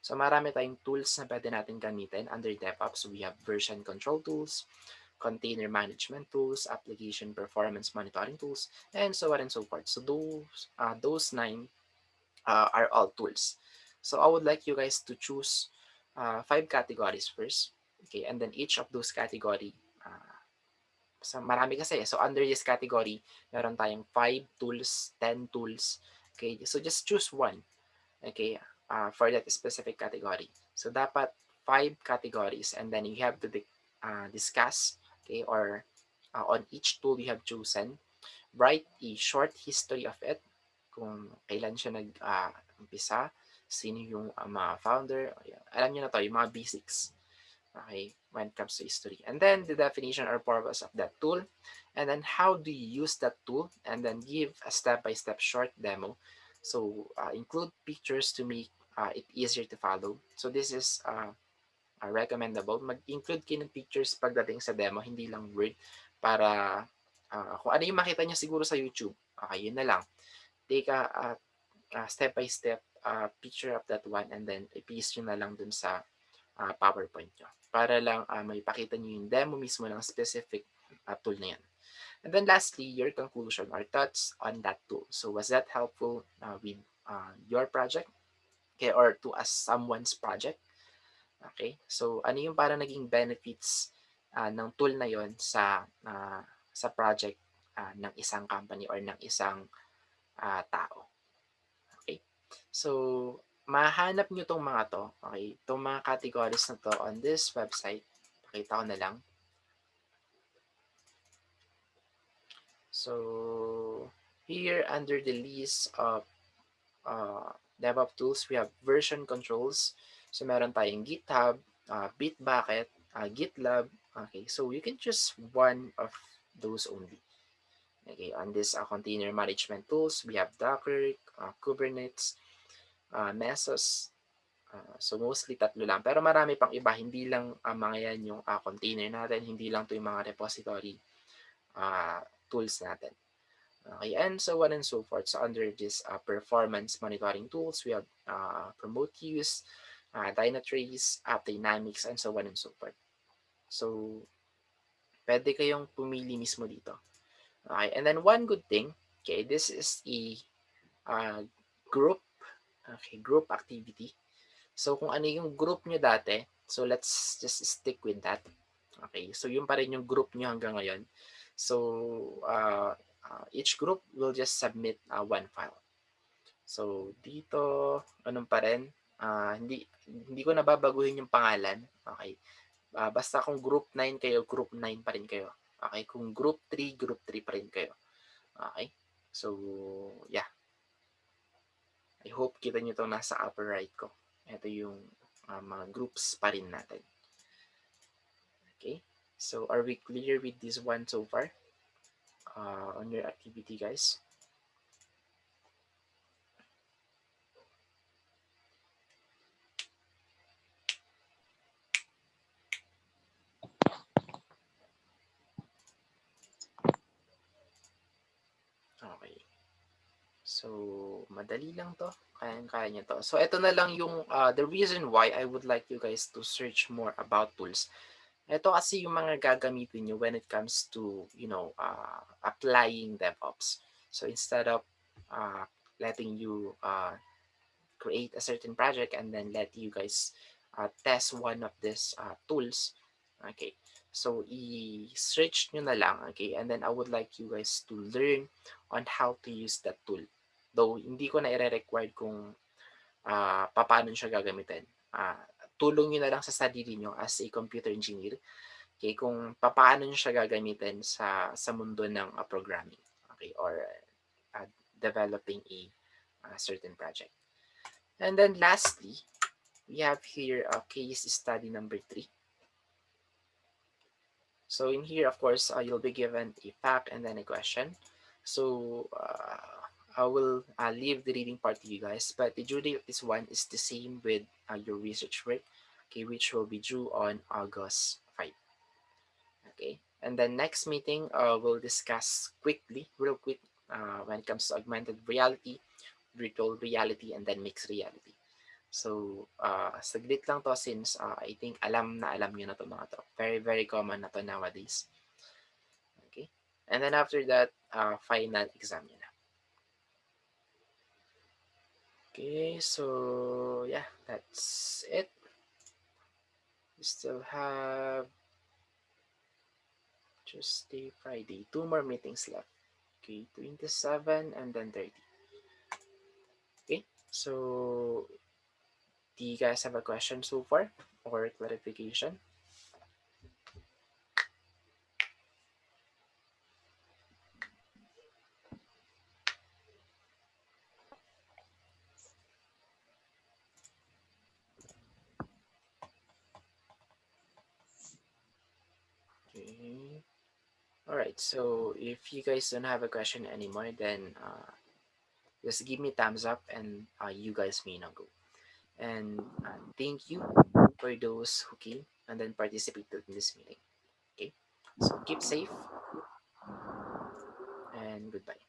So marami tayong tools na pwede natin gamitin under DevOps. So we have version control tools, container management tools, application performance monitoring tools, and so on and so forth. So those 9 are all tools. So I would like you guys to choose 5 categories first. Okay, and then each of those category, so marami kasi. So under this category, meron tayong 5 tools, 10 tools. Okay, so just choose one. Okay, for that specific category. So dapat 5 categories, and then you have to discuss, okay, or on each tool you have chosen, write a short history of it, kung kailan siya nag-umpisa, sino yung mga founder, alam niyo na to, yung mga basics, okay, when it comes to history. And then the definition or purpose of that tool, and then how do you use that tool, and then give a step-by-step short demo. So include pictures to make it easier to follow. So this is recommendable. Mag-include kayo ng pictures pagdating sa demo, hindi lang word, para kung ano yung makita nyo siguro sa YouTube, okay, yun na lang. Take a step-by-step picture of that one, and then i-paste nyo na lang dun sa PowerPoint nyo. Para lang may pakita nyo yung demo mismo ng specific tool na yan. And then lastly, your conclusion or thoughts on that tool. So was that helpful with your project? Okay, or to someone's project? Okay, so ano yung parang naging benefits ng tool na yon sa project ng isang company or ng isang tao. Okay? So, mahanap nyo tong mga to, okay? Itong mga categories na to on this website. Pakita ko na lang. So, here under the list of Devops tools, we have version controls. So, meron tayong GitHub, Bitbucket, GitLab. Okay, so you can choose one of those only. Okay, on this container management tools, we have Docker, Kubernetes, Mesos. So mostly tatlo lang. Pero marami pang iba. Hindi lang mga yan yung container natin. Hindi lang to yung mga repository tools natin. Okay, and so on and so forth. So under this performance monitoring tools, we have Prometheus, Dynatrace, App Dynamics, and so on and so forth. So, pwede kayong pumili mismo dito. Okay, and then one good thing, okay, this is a group, okay, group activity. So, kung ano yung group nyo dati, so let's just stick with that. Okay, so yun pa rin yung group nyo hanggang ngayon. So, each group will just submit one file. So, dito, anong pa rin, hindi ko nababaguhin yung pangalan. Okay, basta kung group 9 kayo, group 9 pa rin kayo. Okay, kung group 3 pa rin kayo. Okay, so, yeah. I hope kita nyo itong nasa upper right ko. Ito yung mga groups pa rin natin. Okay, so are we clear with this one so far on your activity, guys? Okay, so madali lang to, kaya nyo to. So ito na lang yung the reason why I would like you guys to search more about tools. Ito kasi yung mga gagamitin nyo when it comes to, applying DevOps. So instead of letting you create a certain project and then let you guys test one of these tools, okay, so i-search nyo na lang, okay, and then I would like you guys to learn on how to use that tool. Though hindi ko na i-require kung paano siya gagamitin. Tulong nyo na lang sa sarili nyo as a computer engineer, okay, kung paano nyo siya gagamitin sa mundo ng programming, okay, or developing a certain project. And then lastly, we have here case study number 3. So in here, of course, you'll be given a fact and then a question. So I will leave the reading part to you guys, but the due date of this one is the same with your research work, okay, which will be due on August 5. Okay, and then next meeting, we'll discuss real quick, when it comes to augmented reality, virtual reality, and then mixed reality. So, saglit lang to since I think alam nyo na to mga to. Very, very common na to nowadays. Okay? And then after that, final exam nyo na. Okay, so yeah, that's it. We still have Tuesday, Friday, 2 more meetings left. Okay, 27 and then 30. Okay, so do you guys have a question so far or clarification? Okay. Alright, so if you guys don't have a question anymore, then just give me thumbs up and you guys may now go. And thank you for those who came and then participated in this meeting. Okay, so keep safe and goodbye.